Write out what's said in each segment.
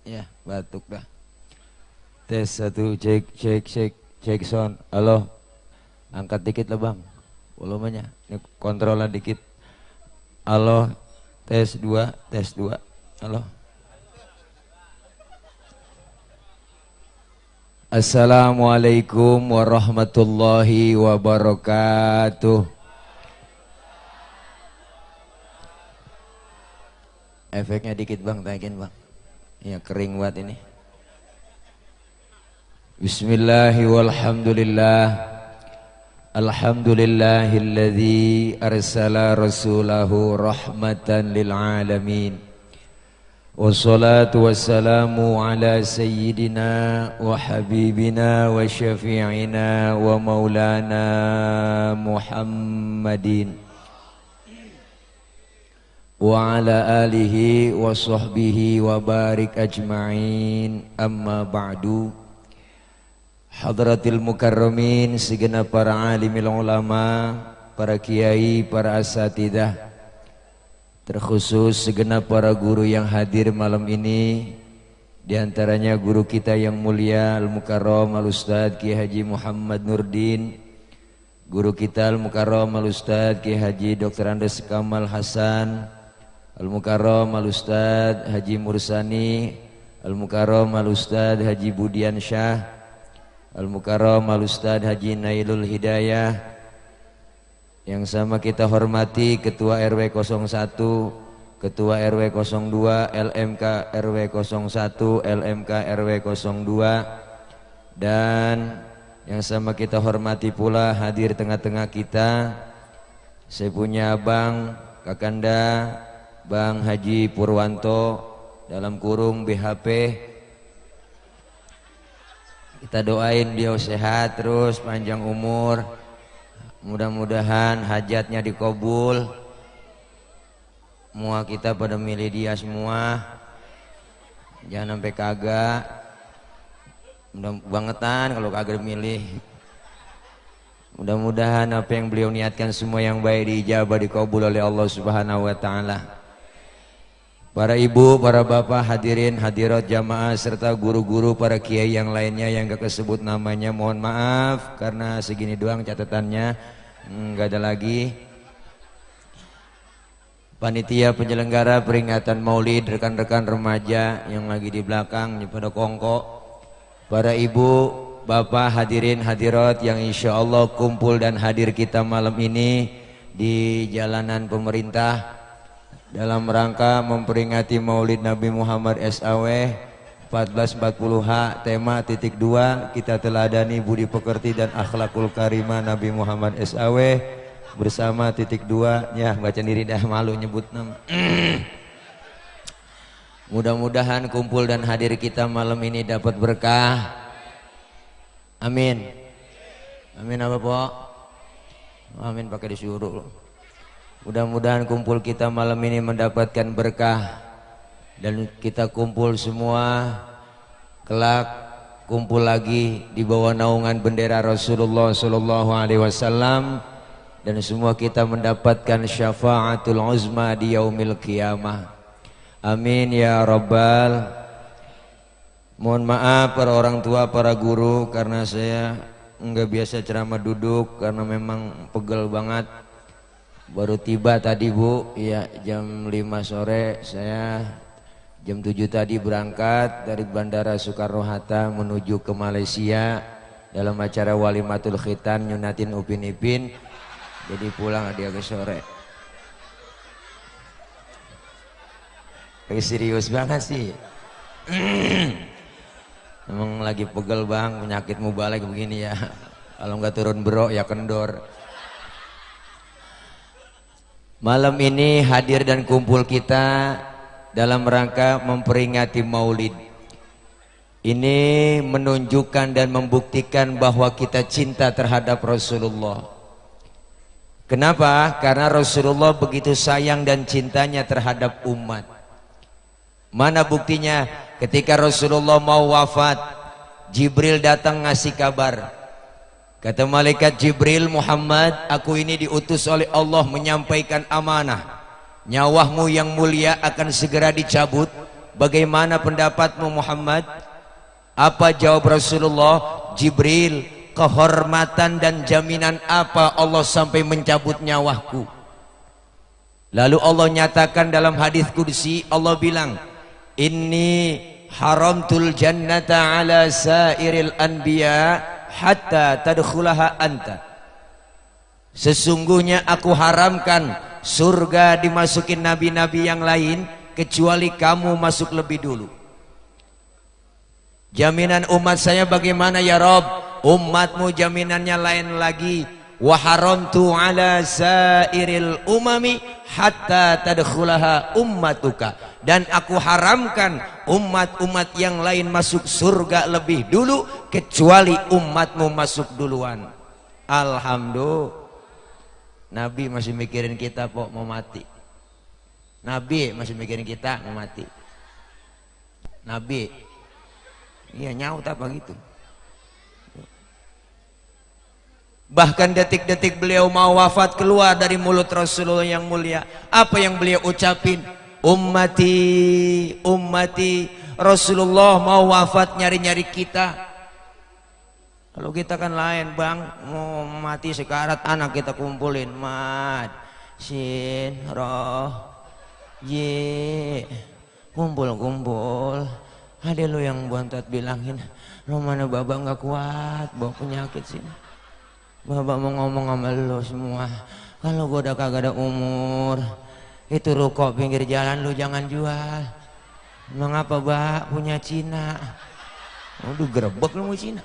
Ya, batuk dah. Tes satu, cek sound. Halo, angkat dikit lah bang, volumenya. Ini kontrolnya dikit. Halo, tes dua. Halo. Assalamualaikum warahmatullahi wabarakatuh. Efeknya dikit bang, taikin bang. Ya kering buat ini. Bismillahi walhamdulillah. Alhamdulillahilladzi arsala rasulahu rahmatan lil alamin. Wassalatu wassalamu ala sayyidina wa habibina wa syafi'ina wa maulana Muhammadin wa ala alihi wa sahbihi wa barik ajma'in. Amma ba'du. Hadratil mukarramin, segenap para alimil ulama, para kiai, para asatidah, terkhusus segenap para guru yang hadir malam ini, diantaranya guru kita yang mulia Al-Mukarram Al-Ustadz Kiai Haji Muhammad Nurdin, guru kita Al-Mukarram Al-Ustadz Kiai Haji Dr. Andes Kamal Hasan, Al-Mukarram Al-Ustadz Haji Mursani, Al-Mukarram Al-Ustadz Haji Budian Syah, Al-Mukarram Al-Ustadz Haji Nailul Hidayah, yang sama kita hormati Ketua RW 01, Ketua RW 02, LMK RW 01, LMK RW 02, dan yang sama kita hormati pula hadir tengah-tengah kita saya punya abang Kakanda Bang Haji Purwanto dalam kurung BHP. Kita doain dia sehat terus, panjang umur, mudah-mudahan hajatnya dikabul. Semua kita pada milih dia semua, jangan sampai kagak. Mudah bangetan kalau kagak milih. Mudah-mudahan apa yang beliau niatkan semua yang baik diijabah, dikabul oleh Allah Subhanahu wa taala. Para ibu, para bapak, hadirin, hadirat jamaah, serta guru-guru, para kiai yang lainnya yang gak kesebut namanya, mohon maaf karena segini doang catatannya, nggak ada lagi. Panitia penyelenggara peringatan Maulid, rekan-rekan remaja yang lagi di belakang pada kongko, para ibu, bapak, hadirin, hadirat yang insya Allah kumpul dan hadir kita malam ini di jalanan pemerintah dalam rangka memperingati Maulid Nabi Muhammad SAW 1440H, tema titik 2, kita teladani budi pekerti dan akhlakul karimah Nabi Muhammad SAW bersama titik 2, ya baca diri dah malu nyebut nama. Mudah-mudahan kumpul dan hadir kita malam ini dapat berkah. Amin. Amin apa po? Amin pakai disuruh. Mudah-mudahan kumpul kita malam ini mendapatkan berkah, dan kita kumpul semua kelak kumpul lagi di bawah naungan bendera Rasulullah Sallallahu Alaihi Wasallam, dan semua kita mendapatkan syafaatul uzma di yaumil qiyamah. Amin ya rabbal. Mohon maaf para orang tua, para guru, karena saya enggak biasa ceramah duduk karena memang pegel banget. Baru tiba tadi bu, ya jam 5 sore, saya jam 7 tadi berangkat dari Bandara Soekarno-Hatta menuju ke Malaysia dalam acara Walimatul Khitan nyunatin Upin Ipin, jadi pulang dia ke sore. Serius banget sih. Emang lagi pegel bang, penyakit mubalek begini ya, kalau nggak turun bro ya kendor. Malam ini hadir dan kumpul kita dalam rangka memperingati Maulid. Ini menunjukkan dan membuktikan bahwa kita cinta terhadap Rasulullah. Kenapa? Karena Rasulullah begitu sayang dan cintanya terhadap umat. Mana buktinya? Ketika Rasulullah mau wafat, Jibril datang ngasih kabar. Kata malaikat Jibril, Muhammad, aku ini diutus oleh Allah menyampaikan amanah. Nyawamu yang mulia akan segera dicabut bagaimana pendapatmu Muhammad? Apa jawab Rasulullah? Jibril, kehormatan dan jaminan apa Allah sampai mencabut nyawaku? Lalu Allah nyatakan dalam hadis qudsi, Allah bilang, inni haramtul jannata ala sairil anbiya hatta tadkhulaha anta. Sesungguhnya aku haramkan surga dimasukin nabi-nabi yang lain kecuali kamu masuk lebih dulu. Jaminan umat saya bagaimana ya Rob? Umatmu jaminannya lain lagi. Wa haramtu ala sairil umami hatta tadkhulaha ummatuka. Dan aku haramkan umat-umat yang lain masuk surga lebih dulu kecuali umatmu masuk duluan. Alhamdulillah. Nabi masih mikirin kita kok mau mati. Nabi masih mikirin kita mau mati. Nabi, iya nyaut apa gitu. Bahkan detik-detik beliau mau wafat keluar dari mulut Rasulullah yang mulia, apa yang beliau ucapin? Ummati, ummati. Rasulullah mau wafat nyari-nyari kita. Kalau kita kan lain bang, mau mati sekarat anak kita kumpulin. Mad, sin, roh, ye, kumpul-kumpul. Ada lo yang bontot bilangin, lo mana babak nggak kuat, bawa penyakit sini. Babak mau ngomong sama lo semua, kalau gua udah kagak ada umur, itu rokok pinggir jalan lu jangan jual. Emang apa bak punya Cina? Udah gerebek lu mau Cina.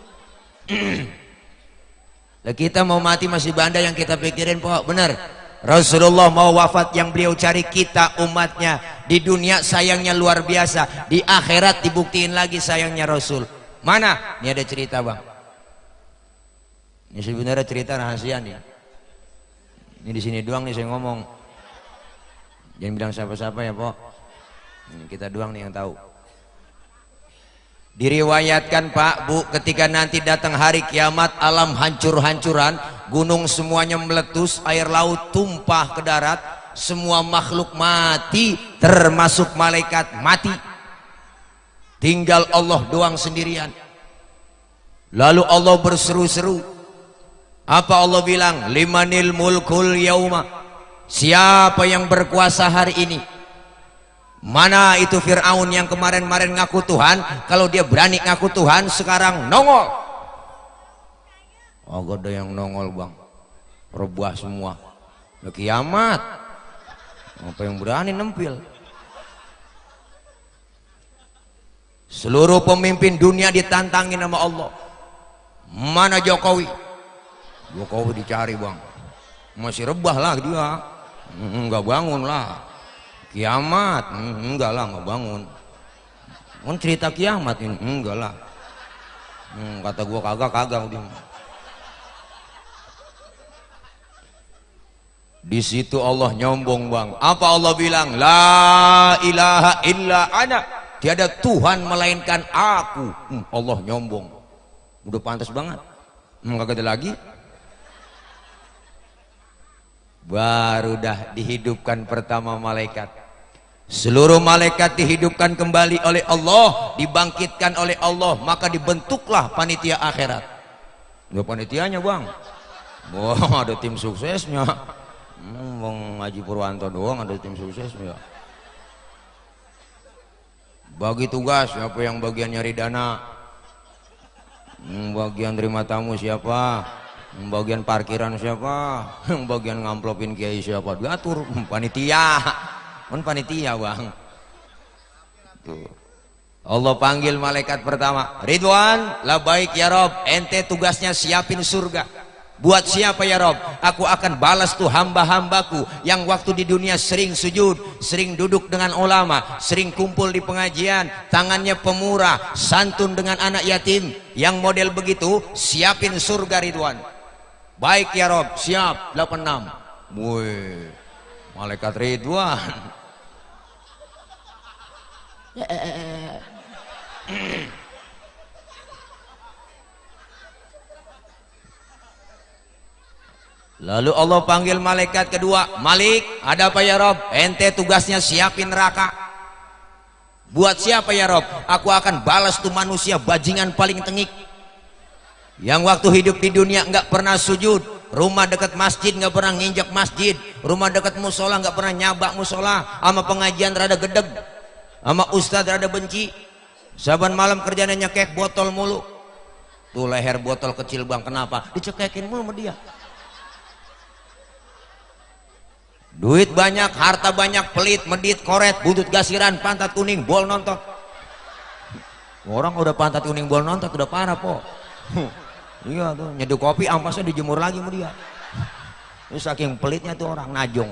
Lah kita mau mati masih banda yang kita pikirin pok, bener. Rasulullah mau wafat yang beliau cari kita umatnya. Di dunia sayangnya luar biasa, di akhirat dibuktiin lagi sayangnya Rasul. Mana? Ini ada cerita bang. Ini sebenarnya cerita rahasia nih. Ini di sini doang nih saya ngomong. Jangan bilang siapa-siapa ya pok. Ini kita doang nih yang tahu. Diriwayatkan Pak Bu, ketika nanti datang hari kiamat, alam hancur-hancuran, gunung semuanya meletus, air laut tumpah ke darat, semua makhluk mati termasuk malaikat mati, tinggal Allah doang sendirian. Lalu Allah berseru-seru, apa Allah bilang? Limanil mulkul yauma, siapa yang berkuasa hari ini? Mana itu Fir'aun yang kemarin-kemarin ngaku Tuhan? Kalau dia berani ngaku Tuhan, sekarang nongol. Oh, gak ada yang nongol bang, rebah semua. Udah kiamat, apa yang berani nempil? Seluruh pemimpin dunia ditantangin sama Allah. Mana Jokowi? Jokowi dicari bang, masih rebah lah dia, nggak bangun lah. Kiamat, enggak lah, nggak bangun. Kan cerita kiamat ini, enggak lah. Kata gua kagak udah. Di situ Allah nyombong bang. Apa Allah bilang? La ilaha illa ana. Tiada Tuhan melainkan aku. Allah nyombong. Udah pantas banget. Kagak ada lagi. Baru dah dihidupkan pertama malaikat. Seluruh malaikat dihidupkan kembali oleh Allah, dibangkitkan oleh Allah, maka dibentuklah panitia akhirat. Udah panitianya bang. Wah, ada tim suksesnya. Bang Haji Purwanto doang ada tim suksesnya. Bagi tugas, siapa yang bagian nyari dana, bagian terima tamu siapa, bagian parkiran siapa, bagian ngamplopin kiai siapa, diatur panitia. Kan panitia bang. Tuh. Allah panggil malaikat pertama, Ridwan, labaik ya Rob, ente tugasnya siapin surga. Buat siapa ya Rob? Aku akan balas tuh hamba-hambaku yang waktu di dunia sering sujud, sering duduk dengan ulama, sering kumpul di pengajian, tangannya pemurah, santun dengan anak yatim. Yang model begitu siapin surga Ridwan. Baik ya Rob, siap. 86. Woi, malaikat Ridwan. Lalu Allah panggil malaikat kedua, Malik, ada apa ya Rob? Ente tugasnya siapin neraka. Buat siapa ya Rob? Aku akan balas tuh manusia bajingan paling tengik yang waktu hidup di dunia nggak pernah sujud, rumah dekat masjid nggak pernah nginjak masjid, rumah dekat musola nggak pernah nyabak musola, sama pengajian rada gedeg, sama ustadz rada benci, saban malam kerjanya nyekek botol mulu. Tuh leher botol kecil bang, kenapa? Dicekekin mulu sama dia. Duit banyak, harta banyak, pelit, medit, koret, butut gasiran, pantat kuning, bol nontot. Orang udah pantat kuning, bol nontot udah parah po. Iya tuh, nyeduh kopi ampasnya dijemur lagi sama dia. Ini saking pelitnya tuh orang najong.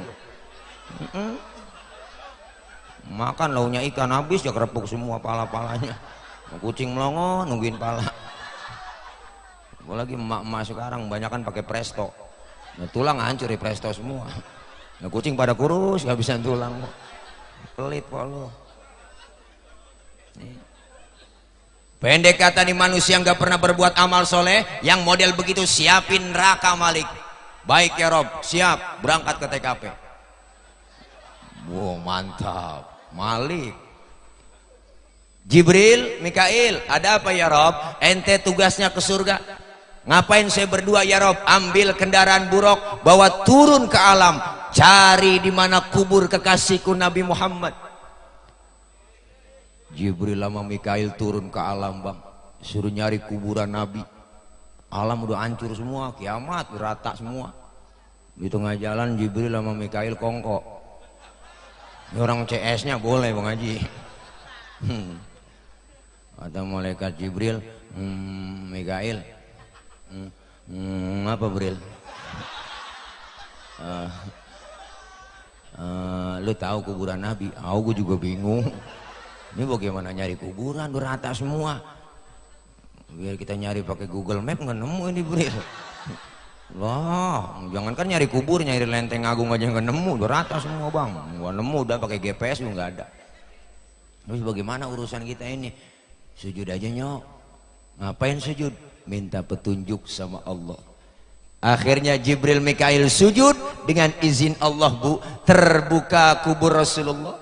Makan launya ikan habis ya kerepuk semua pala-palanya. Kucing melongo nungguin pala. Apalagi emak-emak sekarang banyak kan pakai presto. Nah, tulang hancur di presto semua. Nah, kucing pada kurus gak bisa tulang. Pelit polo. Pendek kata nih, manusia nggak pernah berbuat amal soleh, yang model begitu siapin neraka Malik. Baik ya Rob, siap berangkat ke TKP. Wow mantap Malik. Jibril, Mikail, ada apa ya Rob? Ente tugasnya ke surga. Ngapain saya berdua ya Rob? Ambil kendaraan buruk, bawa turun ke alam, cari di mana kubur kekasihku Nabi Muhammad. Jibril sama Mikail turun ke alam bang, suruh nyari kuburan Nabi. Alam udah hancur semua, kiamat rata semua. Di tengah jalan Jibril sama Mikail kongkok. Ini orang CS-nya boleh bang Haji. Ada malaikat Jibril, Mikail, apa Bril? Lu tahu kuburan Nabi? Aku juga bingung. Ini bagaimana nyari kuburan, udah rata semua. Biar kita nyari pakai Google Map nggak nemu ini Bril. Loh, jangankan nyari kubur, nyari Lenteng Agung aja nggak nemu, udah rata semua bang. Nggak nemu, udah pakai GPS juga nggak ada. Terus bagaimana urusan kita ini? Sujud aja nyok. Ngapain sujud? Minta petunjuk sama Allah. Akhirnya Jibril Mikail sujud, dengan izin Allah bu, terbuka kubur Rasulullah.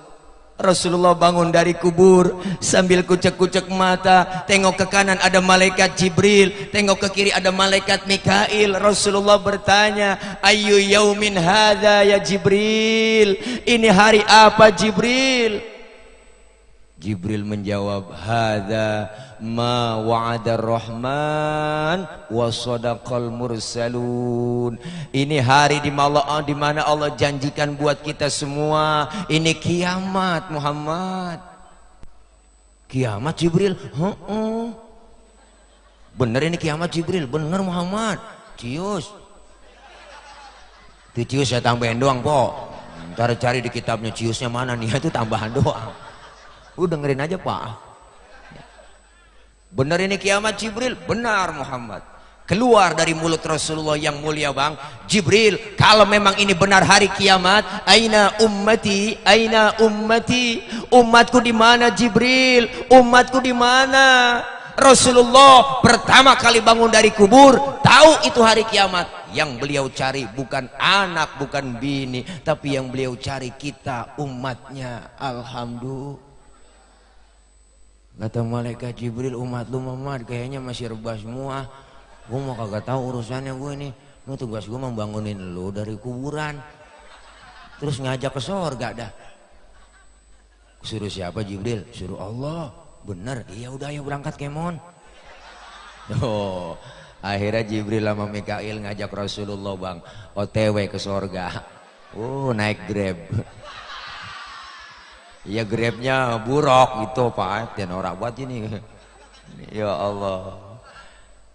Rasulullah bangun dari kubur sambil kucek-kucek mata, tengok ke kanan ada malaikat Jibril, tengok ke kiri ada malaikat Mikail. Rasulullah bertanya, ayu yaumin hadza ya Jibril, ini hari apa Jibril? Jibril menjawab, hadza ma wa'ada rahman wa sadaqal mursalun. Ini hari di mana Allah janjikan buat kita semua, ini kiamat Muhammad. Kiamat Jibril? Bener ini kiamat Jibril? Bener Muhammad. Cius. Itu cius saya tambahin doang po. Ntar cari di kitabnya ciusnya mana nih, itu tambahan doang. Lu dengerin aja Pak. Benar ini kiamat Jibril? Benar Muhammad. Keluar dari mulut Rasulullah yang mulia bang, Jibril, kalau memang ini benar hari kiamat, aina ummati, aina ummati, umatku di mana Jibril? Umatku di mana? Rasulullah pertama kali bangun dari kubur, tahu itu hari kiamat. Yang beliau cari bukan anak, bukan bini, tapi yang beliau cari kita umatnya. Alhamdulillah. Kata malaikat Jibril, umat lu Muhammad kayaknya masih rebah semua. Gue mau kagak tahu urusannya gue nih. Lu tugas gue membangunin lu dari kuburan, terus ngajak ke sorga dah. Suruh siapa Jibril? Suruh Allah. Bener, iya udah ayo berangkat kemon. Oh, akhirnya Jibril sama Mikail ngajak Rasulullah bang, OTW ke sorga. Naik Grab. Ya Grabnya buruk gitu Pak, dan orang buat ini. Ya Allah,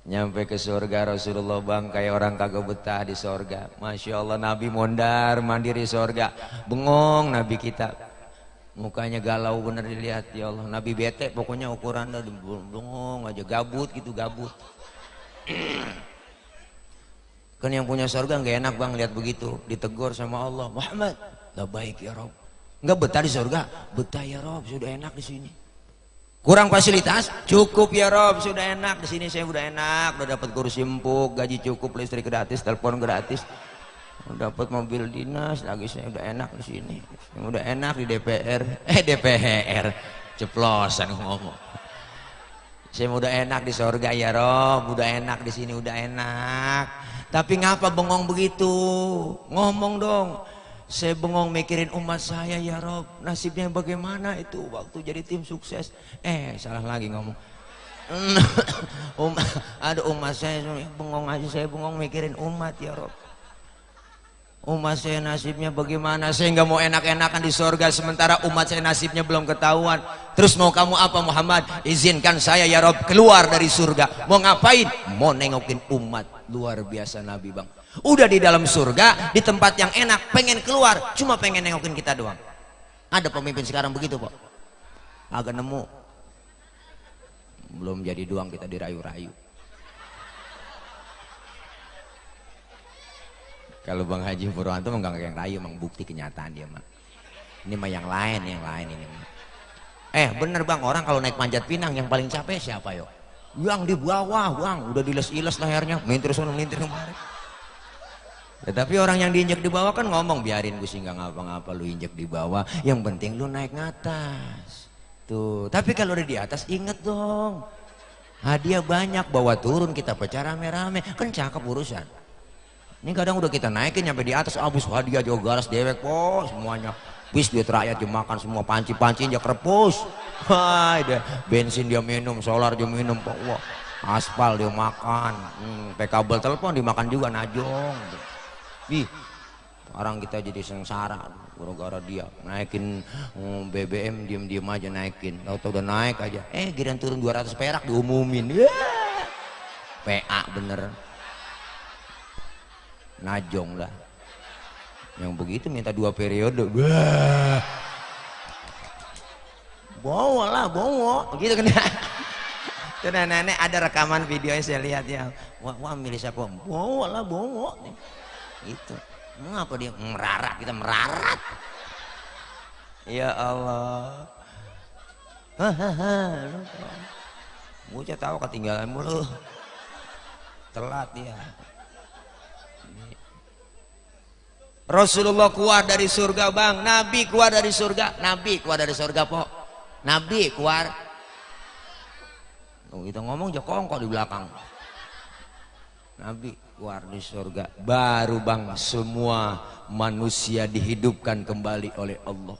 nyampe ke surga Rasulullah bang kayak orang kagak betah di surga. Masya Allah, Nabi mondar mandiri surga, bengong Nabi kita, mukanya galau bener dilihat. Ya Allah, Nabi bete pokoknya ukurannya bengong aja, gabut gitu, gabut. Kan yang punya surga nggak enak bang lihat begitu, ditegur sama Allah, Muhammad, lah baik ya Rob. Enggak betah di surga? Betah ya Rob, sudah enak di sini. Kurang fasilitas? Cukup ya Rob, sudah enak di sini, saya udah enak, udah dapat kursi empuk, gaji cukup, listrik gratis, telepon gratis, udah dapat mobil dinas lagi, saya udah enak di sini. Udah enak di DPR, ceplosan ngomong. Saya udah enak di surga ya Rob, udah enak di sini, udah enak. Tapi ngapa bengong begitu? Ngomong dong. Saya bengong mikirin umat saya ya Rob, nasibnya bagaimana itu waktu jadi tim sukses. Salah lagi ngomong. Ada umat saya bengong aja, saya bengong mikirin umat ya Rob. Umat saya nasibnya bagaimana? Saya nggak mau enak-enakan di surga sementara umat saya nasibnya belum ketahuan. Terus mau kamu apa Muhammad? Izinkan saya ya Rob keluar dari surga. Mau ngapain? Mau nengokin umat. Luar biasa Nabi bang. Udah di dalam surga, di tempat yang enak, pengen keluar, cuma pengen nengokin kita doang. Ada pemimpin sekarang begitu Pak? Agak nemu. Belum jadi doang kita dirayu-rayu. Kalau Bang Haji Purwanto mah enggak yang rayu, emang bukti kenyataan dia mah. Ini mah yang lain ini mah. Bener Bang, orang kalau naik panjat pinang yang paling capek siapa yo? Yang di bawah Bang, udah diles-iles lehernya, melintir sono melintir kemari. Ya, tapi orang yang diinjek di bawah kan ngomong, biarin gue sih nggak ngapa-ngapa lu injek di bawah, yang penting lu naik ngatas. Tuh, tapi kalau udah di atas inget dong, hadiah banyak, bawa turun kita pecah rame-rame, kan cakep urusan. Ini kadang udah kita naikin nyampe di atas, abis hadiah juga garas dewek po semuanya. Bis duit rakyat dia makan semua, panci-panci dia kerepus. Deh, bensin dia minum, solar dia minum, wah, aspal dia makan, kabel telepon dimakan juga najong. Sekarang kita jadi sengsara gara-gara dia naikin BBM, diem-diem aja naikin, tahu-tahu udah naik aja, giliran turun 200 perak diumumin. PA bener. Najong lah yang begitu minta 2 periode. Bawa gitu kan. Itu nenek ada rekaman videonya saya lihat ya. Wah milih siapa? Bawa gitu. Ngapa dia merarat, kita merarat. Ya Allah. Bocah tahu ketinggalan mulu. Telat dia. Rasulullah keluar dari surga bang, Nabi keluar dari surga, po, Nabi keluar. Kita ngomong jokong kok di belakang. Nabi keluar di surga, baru bang semua manusia dihidupkan kembali oleh Allah.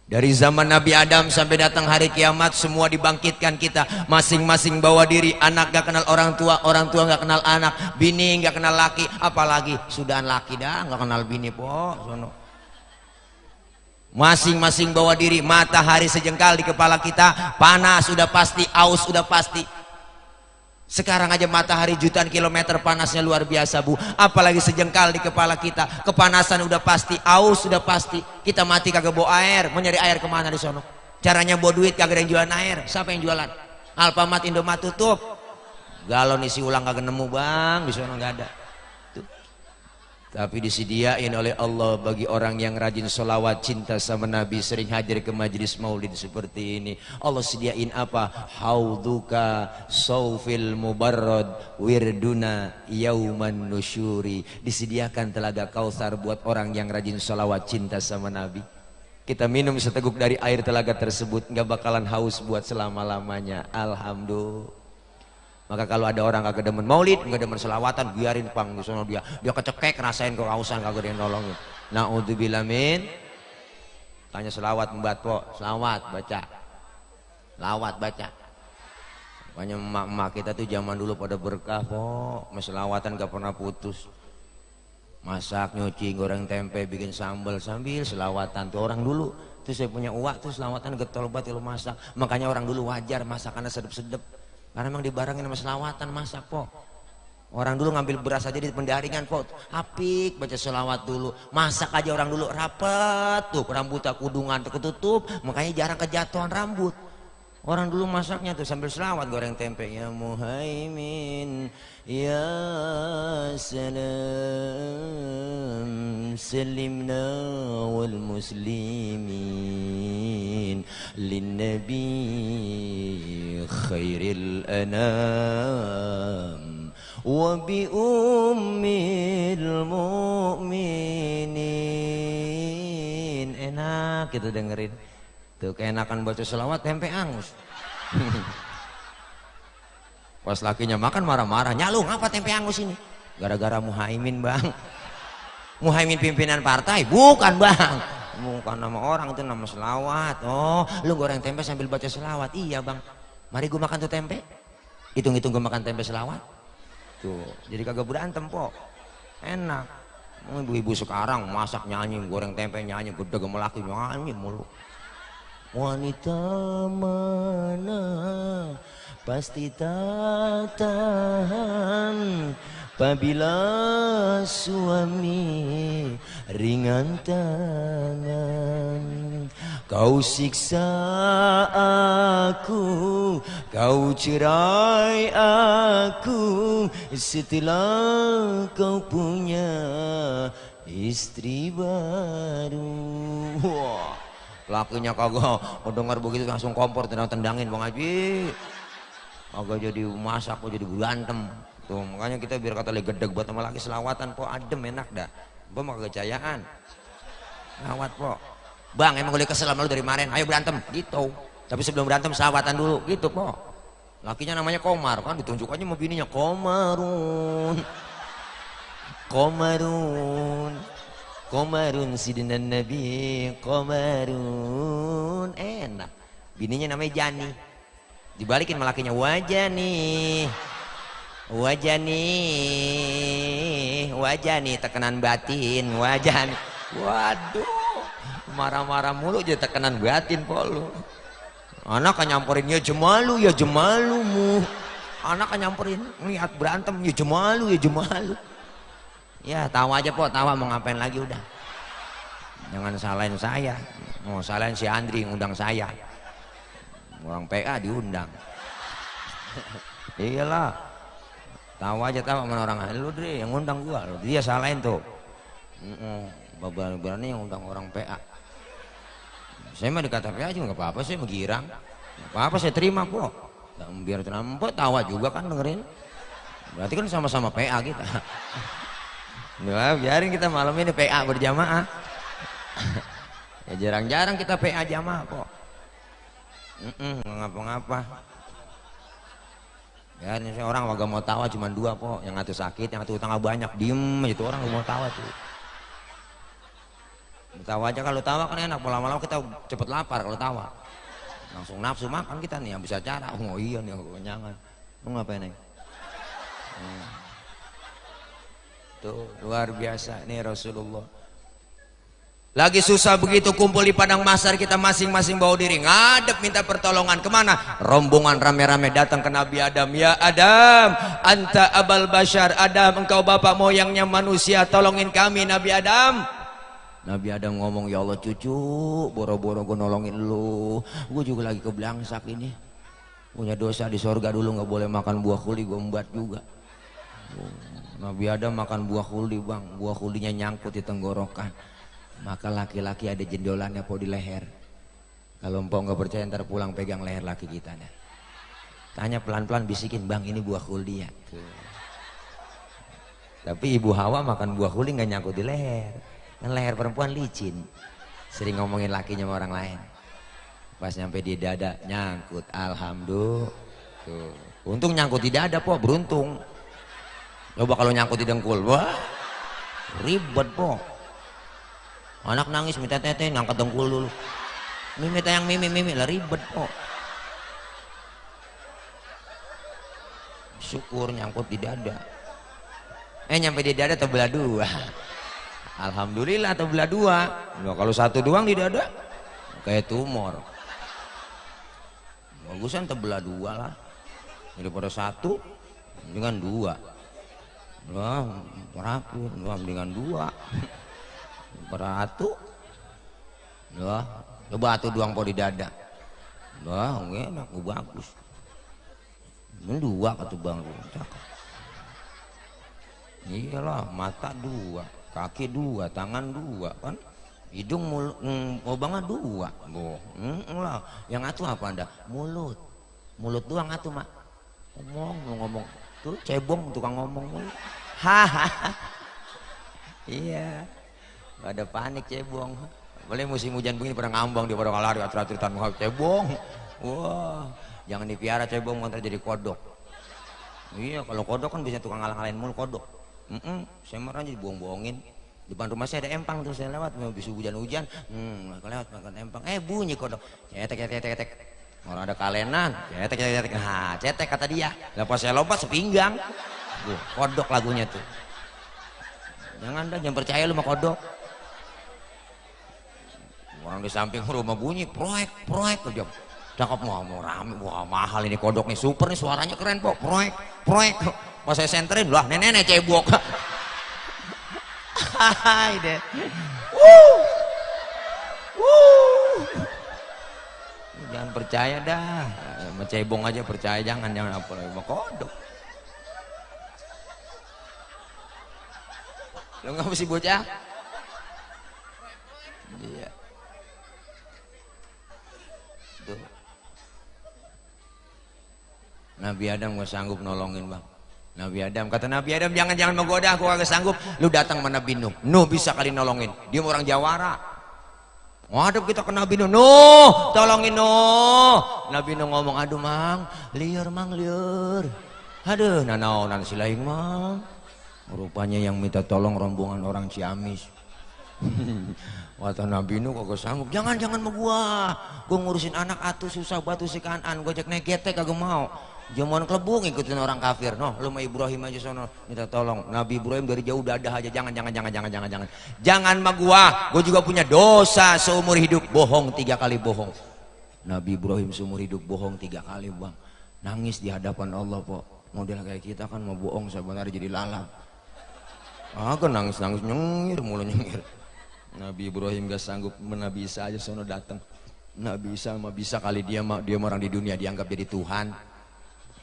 Dari zaman Nabi Adam sampai datang hari kiamat semua dibangkitkan kita, masing-masing bawa diri. Anak gak kenal orang tua gak kenal anak, bini gak kenal laki, apalagi sudahan laki dah gak kenal bini po. Masing-masing bawa diri. Matahari sejengkal di kepala kita, panas sudah pasti, aus sudah pasti. Sekarang aja matahari jutaan kilometer panasnya luar biasa bu, apalagi sejengkal di kepala kita. Kepanasan udah pasti, aus sudah pasti. Kita mati kagak bawa air, mau nyari air kemana di sono? Caranya bawa duit kagak ada yang jualan air. Siapa yang jualan? Alfamart, Indomaret tutup. Galon isi ulang kagak nemu bang, di sono nggak ada. Tuh. Tapi disediain oleh Allah bagi orang yang rajin sholawat, cinta sama Nabi, sering hadir ke majelis maulid seperti ini. Allah sediain apa? Hauduka saufil mubarrad wirduna yauman nusyuri. Disediakan telaga Kautsar buat orang yang rajin sholawat, cinta sama Nabi. Kita minum seteguk dari air telaga tersebut, nggak bakalan haus buat selama-lamanya. Alhamdulillah. Maka kalau ada orang kagak demen maulid, kagak demen selawatan, biarin pang di sono dia kecekek rasain kehausan kagak ada yang nolongin. Naudzubillah min. Tanya selawat membuat po, selawat baca. Lawat baca. Banyak emak-emak kita tuh zaman dulu pada berkah po, selawatan gak pernah putus. Masak, nyuci, goreng tempe, bikin sambal sambil selawatan tuh orang dulu. Tuh saya punya uak tuh selawatan getol banget kalau masak. Makanya orang dulu wajar masakannya sedep-sedep. Karena memang dibarengin sama selawatan masak po. Orang dulu ngambil beras aja di pendaringan po, apik baca selawat dulu. Masak aja orang dulu rapet tuh, rambutnya kudungan ketutup, makanya jarang kejatuhan rambut. Orang dulu masaknya tuh sambil selawat goreng tempe. Ya Muhaimin ya salam salimna wal muslimin lin nabi khairil anam wa bi ummil mu'minin. Enak kita dengerin. Tuh keenakan baca selawat tempe angus. Pas lakinya makan marah-marah, nyalung apa tempe angus ini? Gara-gara Muhaimin bang. Muhaimin pimpinan partai? Bukan bang, bukan nama orang, itu nama selawat. Oh lu goreng tempe sambil baca selawat? Iya bang. Mari gue makan tuh tempe, hitung-hitung gue makan tempe selawat. Tuh jadi kagak berantem po, enak. Ibu-ibu sekarang masak nyanyi, goreng tempe nyanyi, gede gemelaki nyanyi mulu. Wanita mana pasti tak tahan apabila suami ringan tangan. Kau siksa aku, kau cerai aku, setelah kau punya istri baru. Wah, lakinya kagak dengar begitu langsung kompor tendang-tendangin Bang Haji. Kagak jadi masak kok jadi berantem. Tuh makanya kita biar kata gedeg buat sama laki selawatan po adem enak dah. Bang mah kegayaan. Selawat po. Bang emang gue kesel sama lu dari kemarin, ayo berantem gitu. Tapi sebelum berantem selawatan dulu gitu po. Lakinya namanya Komar kan ditunjuk aja sama bininya Komarun. Komarun. Komarun sidina Nabi Komarun. Enak. Bininya namanya Jani. Dibalikin malakinya Wajani. Wajani. Wajani tekanan batin. Wajani. Waduh. Marah-marah mulu aja tekanan batin po lu. Anak kan nyamperin ya jemalu mu. Anak kan nyamperin lihat berantem ya jemalu. Ya tawa aja po, tawa mau ngapain lagi udah. Jangan salahin saya. Mau salahin si Andri ngundang saya. Orang PA diundang. Iyalah. Tawa aja tawa sama orang. Lu Dri yang ngundang gua. Dia salahin tuh. Berani yang undang orang PA. Saya mah dikata PA juga nggak apa-apa, saya menggirang. Nggak apa-apa saya terima kok. Biar terima tawa juga kan dengerin. Berarti kan sama-sama PA kita. Nah, biarin kita malam ini PA berjamaah. Ya jarang-jarang kita PA jamaah kok. Nggak ngapa-ngapa. Biarin orang warga mau tawa cuma dua kok. Yang satu sakit, yang satu utangnya banyak. Diem itu orang mau tawa tuh. Tawa aja, kalau tawa kan enak, lama-lama kita cepet lapar kalau tawa. Langsung nafsu makan kita nih, bisa cara. Oh iya nih, kekenyangan. Lu ngapain nih? Tuh luar biasa nih Rasulullah. Lagi susah begitu kumpul di padang mahsyar, kita masing-masing bawa diri ngadep minta pertolongan kemana? Rombongan rame-rame datang ke Nabi Adam. Ya Adam, anta abal bashar. Adam, engkau bapak moyangnya manusia, tolongin kami Nabi Adam. Nabi Adam ngomong, ya Allah cucu, boro-boro gue nolongin lu, gue juga lagi keblangsak ini, punya dosa di sorga dulu nggak boleh makan buah kuli, gue membuat juga. Nabi Adam makan buah kuli bang, buah kulinya nyangkut di tenggorokan, maka laki-laki ada jendolannya po di leher. Kalau empok nggak percaya ntar pulang pegang leher laki kita dah. Tanya pelan-pelan bisikin, bang ini buah kuli ya. Tapi ibu Hawa makan buah kuli nggak nyangkut di leher. Kan leher perempuan licin, sering ngomongin lakinya sama orang lain. Pas nyampe di dada nyangkut, alhamdulillah. Tuh. Untung nyangkut di dada po, beruntung. Coba kalau nyangkut di dengkul, wah ribet po. Anak nangis minta tete, ngangkat dengkul dulu. Mimi tayang mimi lah ribet po. Syukur nyangkut di dada. Nyampe di dada terbelah dua. Alhamdulillah atau belah dua. Nah, kalau satu doang di dada kayak tumor. Bagusan terbelah dua lah. Daripada satu dengan dua. Wah, rapi. Wah, dengan dua. Daripada satu. Wah, coba satu doang po di dada. Wah, enak, bagus. Ini dua kata bang. Iyalah, mata dua. Kaki dua, tangan dua kan, hidung mulut, obangnya dua, lah. Yang atu apa anda? Mulut doang atu mak. Ngomong tuh cebong tukang ngomong mulu. Hahaha. Iya, gak ada panik cebong. Boleh musim hujan begini pada ngambang dia pada lari atur-aturan mau cebong. Wah, jangan dipiara cebong ntar jadi kodok. Iya, kalau kodok kan bisa tukang ngalah-ngalahin mulu kodok. Saya marah aja dibohong-bohongin. Depan rumah saya ada empang tuh, saya lewat mau bisa hujan-hujan. Lewat makan empang. Bunyi kodok. Cetek. Orang ada kalenan. Cetek. Nah, cetek kata dia. Lepas saya lompat sepinggang. Kodok lagunya tuh. Jangan percaya lu sama kodok. Orang di samping rumah bunyi proyek aja. Cakep mau rame, wah mahal ini kodok nih, super nih suaranya keren pok, proyek. Pas saya senterin lah, nenek cebok. Hai deh. Jangan percaya dah, mencebong aja percaya, jangan apa lagi sama kodok. Lo nggak mesti bocah? Iya. Tuh. Nabi Adam gak sanggup nolongin bang. Nabi Adam, kata Nabi Adam, jangan menggoda aku, gak sanggup. Lu datang sama Nabi Nuh, Nuh bisa kali nolongin, dia orang Jawara. Waduh kita ke Nabi Nuh, Nuh tolongin Nuh. Nabi Nuh ngomong, aduh mang liur. Aduh nanti silaing mang. Rupanya yang minta tolong rombongan orang Ciamis. Kata Nabi Nuh kagak sanggup, jangan sama gua ngurusin anak atuh susah batu si Kanan, gua cek negetek kagak mau. Jamuan kelebung ngikutin orang kafir. Noh, lu sama Ibrahim aja sono minta tolong. Nabi Ibrahim dari jauh dadah aja, jangan. Jangan sama gua juga punya dosa seumur hidup, bohong 3 kali bohong. Nabi Ibrahim seumur hidup bohong 3 kali bang. Nangis di hadapan Allah po. Model kayak kita kan mau bohong sebenarnya jadi lalap. Aku nangis nyengir mulu nyengir. Nabi Ibrahim gak sanggup, Nabi Isa aja sono datang. Nabi Isa mah bisa kali dia orang di dunia dianggap jadi Tuhan.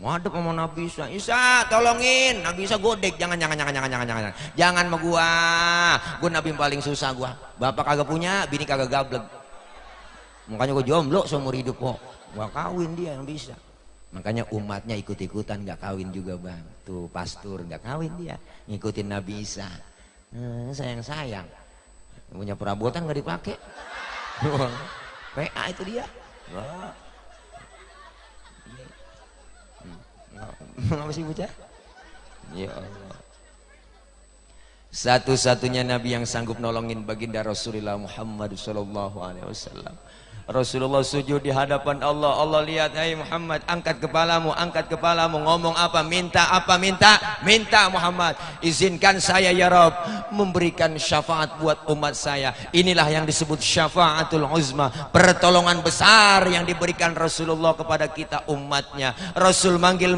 Waduh sama Nabi Isa tolongin. Nabi Isa godek, jangan sama gua Nabi paling susah gua. Bapak kagak punya, bini kagak gablek. Makanya gua jomblo seumur hidup kok. Gua kawin dia yang bisa. Makanya umatnya ikut-ikutan gak kawin juga bang. Tuh pastur gak kawin dia, ngikutin Nabi Isa. Sayang. Punya perabotan gak dipakai. PA itu dia. Apa sih bocah? Ya Allah. Satu-satunya Nabi yang sanggup nolongin baginda Rasulullah Muhammad sallallahu alaihi wasallam. Rasulullah sujud di hadapan Allah. Allah lihat, hai Muhammad, angkat kepalamu, ngomong apa? Minta Muhammad, izinkan saya ya Rabb memberikan syafaat buat umat saya. Inilah yang disebut syafaatul uzma, pertolongan besar yang diberikan Rasulullah kepada kita umatnya. Rasul manggil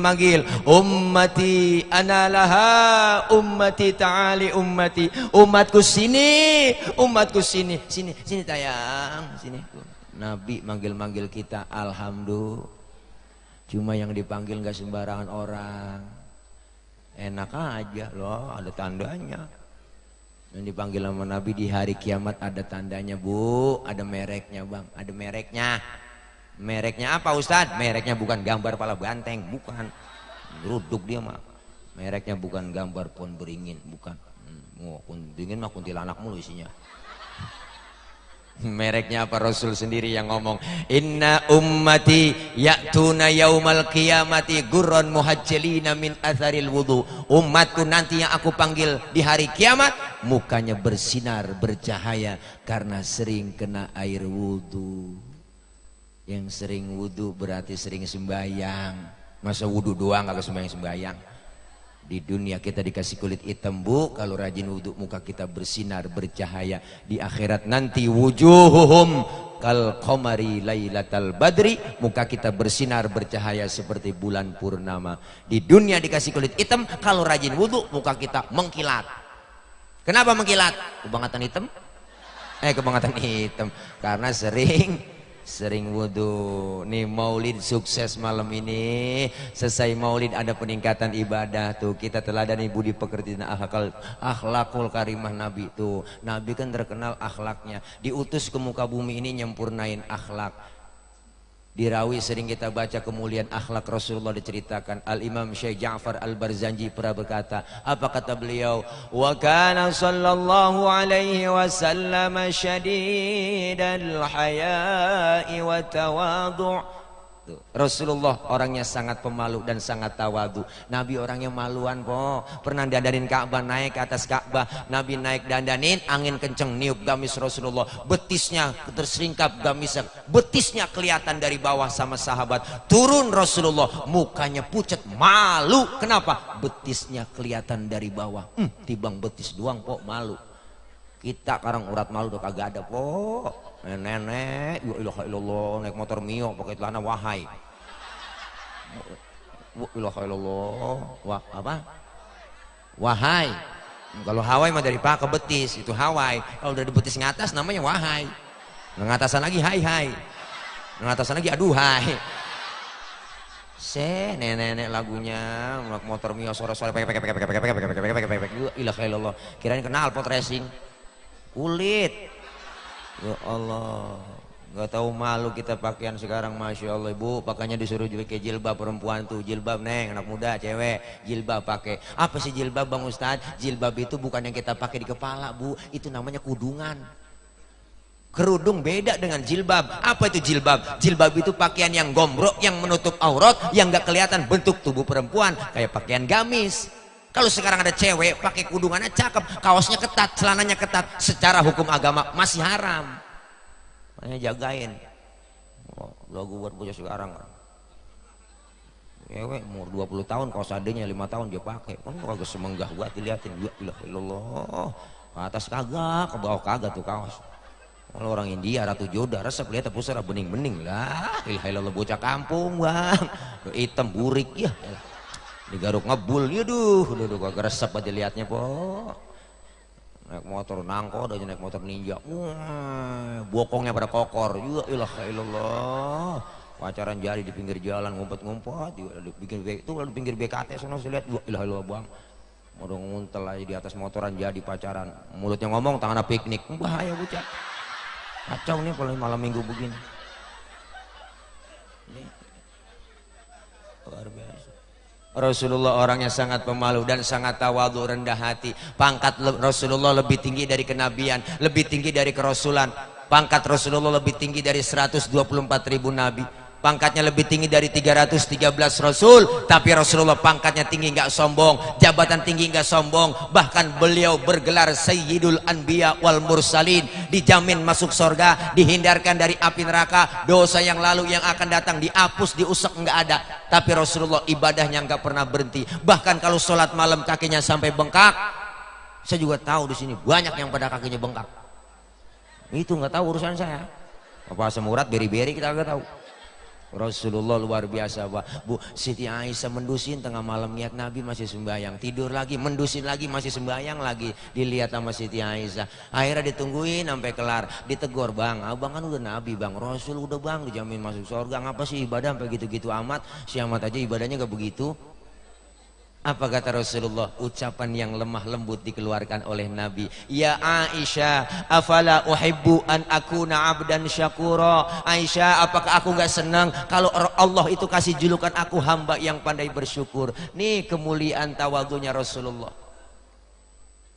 ummati analaha, ummati ta'ali ummati, umatku sini tayang sini. Nabi manggil kita, alhamdulillah. Cuma yang dipanggil gak sembarangan orang. Enak aja loh, ada tandanya. Yang dipanggil sama Nabi di hari kiamat ada tandanya bu, ada mereknya bang, ada mereknya. Mereknya apa Ustadz? Mereknya bukan gambar pala banteng, bukan. Geruduk dia mah. Mereknya bukan gambar pohon beringin, bukan. Beringin mah kuntilanak mulu isinya. Mereknya apa? Rasul sendiri yang ngomong, inna ummati ya'tuna yaumal qiyamati gurran muhajjalina min atharil wudu. Umatku nanti yang aku panggil di hari kiamat mukanya bersinar bercahaya karena sering kena air wudu. Yang sering wudu berarti sering sembahyang. Masa wudu doang kagak sembahyang? Di dunia kita dikasih kulit hitam bu, kalau rajin wudhu muka kita bersinar bercahaya. Di akhirat nanti wujuhuhum kal qamari lailatal badri, muka kita bersinar bercahaya seperti bulan purnama. Di dunia dikasih kulit hitam, kalau rajin wudhu muka kita mengkilat. Kenapa mengkilat? Kebangatan hitam? Kebangatan hitam karena sering wudhu. Nih maulid sukses malam ini. Selesai maulid ada peningkatan ibadah tuh. Kita teladani budi pekerti dan akhlakul karimah Nabi tuh. Nabi kan terkenal akhlaknya. Diutus ke muka bumi ini nyempurnain akhlak. Dirawi sering kita baca kemuliaan akhlak Rasulullah diceritakan. Al-Imam Syekh Ja'far Al-Barzanji pernah berkata, apa kata beliau? Wa kana sallallahu alaihi wasallam syadidal haya'i wa tawadhu'. Rasulullah orangnya sangat pemalu dan sangat tawadu. Nabi orangnya maluan po. Pernah dandanin Ka'bah, naik ke atas Ka'bah, Nabi naik dandanin, angin kenceng niup gamis Rasulullah, betisnya terseringkap gamisnya, betisnya kelihatan dari bawah sama sahabat. Turun Rasulullah, mukanya pucat, malu. Kenapa? Betisnya kelihatan dari bawah. Tibang betis doang po, malu. Kita sekarang urat malu udah kagak ada po. Nenek, ya ilaha illallah, naik motor Mio pakai celana wahai. Ya ilaha illallah, wah apa? Wahai. Kalau Hawai mah dari paha ke betis, itu Hawai. Kalau dari betis ngatas namanya wahai. Ngatasan lagi hai hai. Ngatasan lagi aduhai. Nenek lagunya motor Mio sore-sore pakai ilaha illallah. Kirain kenal pot racing. Kulit. Ya Allah, nggak tahu malu kita pakaian sekarang, masya Allah. Ibu pakainya disuruh juga ke jilbab, perempuan tuh jilbab, neng anak muda cewek jilbab pakai. Apa sih jilbab bang Ustadz? Jilbab itu bukan yang kita pakai di kepala bu, itu namanya kudungan. Kerudung beda dengan jilbab. Apa itu jilbab? Jilbab itu pakaian yang gombrok, yang menutup aurat, yang nggak kelihatan bentuk tubuh perempuan, kayak pakaian gamis. Kalau sekarang ada cewek pakai kudungannya cakep, kaosnya ketat, celananya ketat, secara hukum agama masih haram. Makanya jagain. Lagu buat bocah sekarang. Cewek umur 20 tahun, kaos adanya 5 tahun dia pakai. Kan kagak semenggah buat diliatin. Ya ilah. Ke atas kagak, ke bawah kagak tuh kaos. Kalau orang India Ratu Joda resep lihat pusara bening-bening lah. Ilah bocah kampung bang. Hitam burik ya. Digaruk ngebul, yaduh, udah kagak resep aja liatnya po. Naik motor nangko, udah naik motor ninja, bokongnya pada kokor, ya ilah. Pacaran jadi di pinggir jalan ngumpet-ngumpet, bikin itu lalu pinggir BKT, sana saya lihat, ya ilah bang, mau nguntel aja di atas motoran jadi pacaran, mulutnya ngomong, tangannya piknik, bahaya bocah, kacau nih kalau malam minggu begini, ini luar biasa. Rasulullah orangnya sangat pemalu dan sangat tawadhu, rendah hati. Pangkat Rasulullah lebih tinggi dari kenabian, lebih tinggi dari kerasulan. Pangkat Rasulullah lebih tinggi dari 124.000 nabi. Pangkatnya lebih tinggi dari 313 rasul. Tapi Rasulullah pangkatnya tinggi nggak sombong, jabatan tinggi nggak sombong. Bahkan beliau bergelar Sayyidul Anbiya wal Mursalin, dijamin masuk surga, dihindarkan dari api neraka. Dosa yang lalu yang akan datang dihapus, diusap, nggak ada. Tapi Rasulullah ibadahnya nggak pernah berhenti. Bahkan kalau sholat malam kakinya sampai bengkak. Saya juga tahu di sini banyak yang pada kakinya bengkak. Itu nggak tahu urusan saya. Apa asam urat beri-beri kita nggak tahu. Rasulullah luar biasa Pak. Bu Siti Aisyah mendusin tengah malam, niat Nabi masih sembahyang, tidur lagi, mendusin lagi, masih sembahyang lagi, dilihat sama Siti Aisyah. Akhirnya ditungguin sampai kelar, ditegur, bang abang kan udah Nabi bang, Rasul udah bang, dijamin masuk surga, ngapa sih ibadah sampai gitu-gitu amat? Si amat aja ibadahnya gak begitu. Apa kata Rasulullah? Ucapan yang lemah lembut dikeluarkan oleh Nabi. Ya Aisyah, afala uhibbu an akuna abdan syakura. Aisyah, apakah aku gak senang kalau Allah itu kasih julukan aku hamba yang pandai bersyukur? Nih kemuliaan tawadhunya Rasulullah.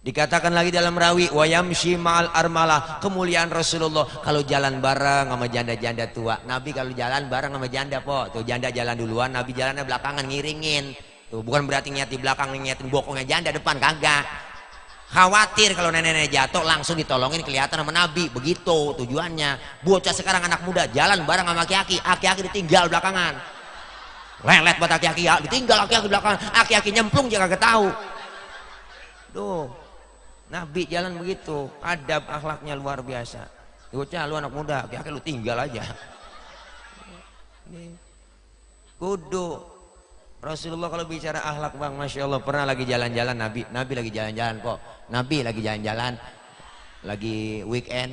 Dikatakan lagi dalam rawi, wa yamshi ma'al armalah, kemuliaan Rasulullah kalau jalan bareng sama janda-janda tua. Nabi kalau jalan bareng sama janda po, tuh janda jalan duluan, Nabi jalannya belakangan ngiringin. Tuh, bukan berarti niat di belakang, niatin bokongnya janda depan, kagak. Khawatir kalau nenek-nenek jatuh langsung ditolongin kelihatan sama Nabi, begitu tujuannya. Bocah sekarang anak muda jalan bareng sama aki-aki, aki-aki ditinggal belakangan. Lelet buat aki-aki ya, ditinggal aki-aki belakangan, aki-aki nyemplung dia kagak tahu. Tuh, Nabi jalan begitu, adab akhlaknya luar biasa. Bocah lu anak muda, aki-aki lu tinggal aja. Kudu Rasulullah kalau bicara akhlak bang, masya Allah. Pernah lagi jalan-jalan Nabi lagi jalan-jalan kok. Nabi lagi jalan-jalan, lagi weekend,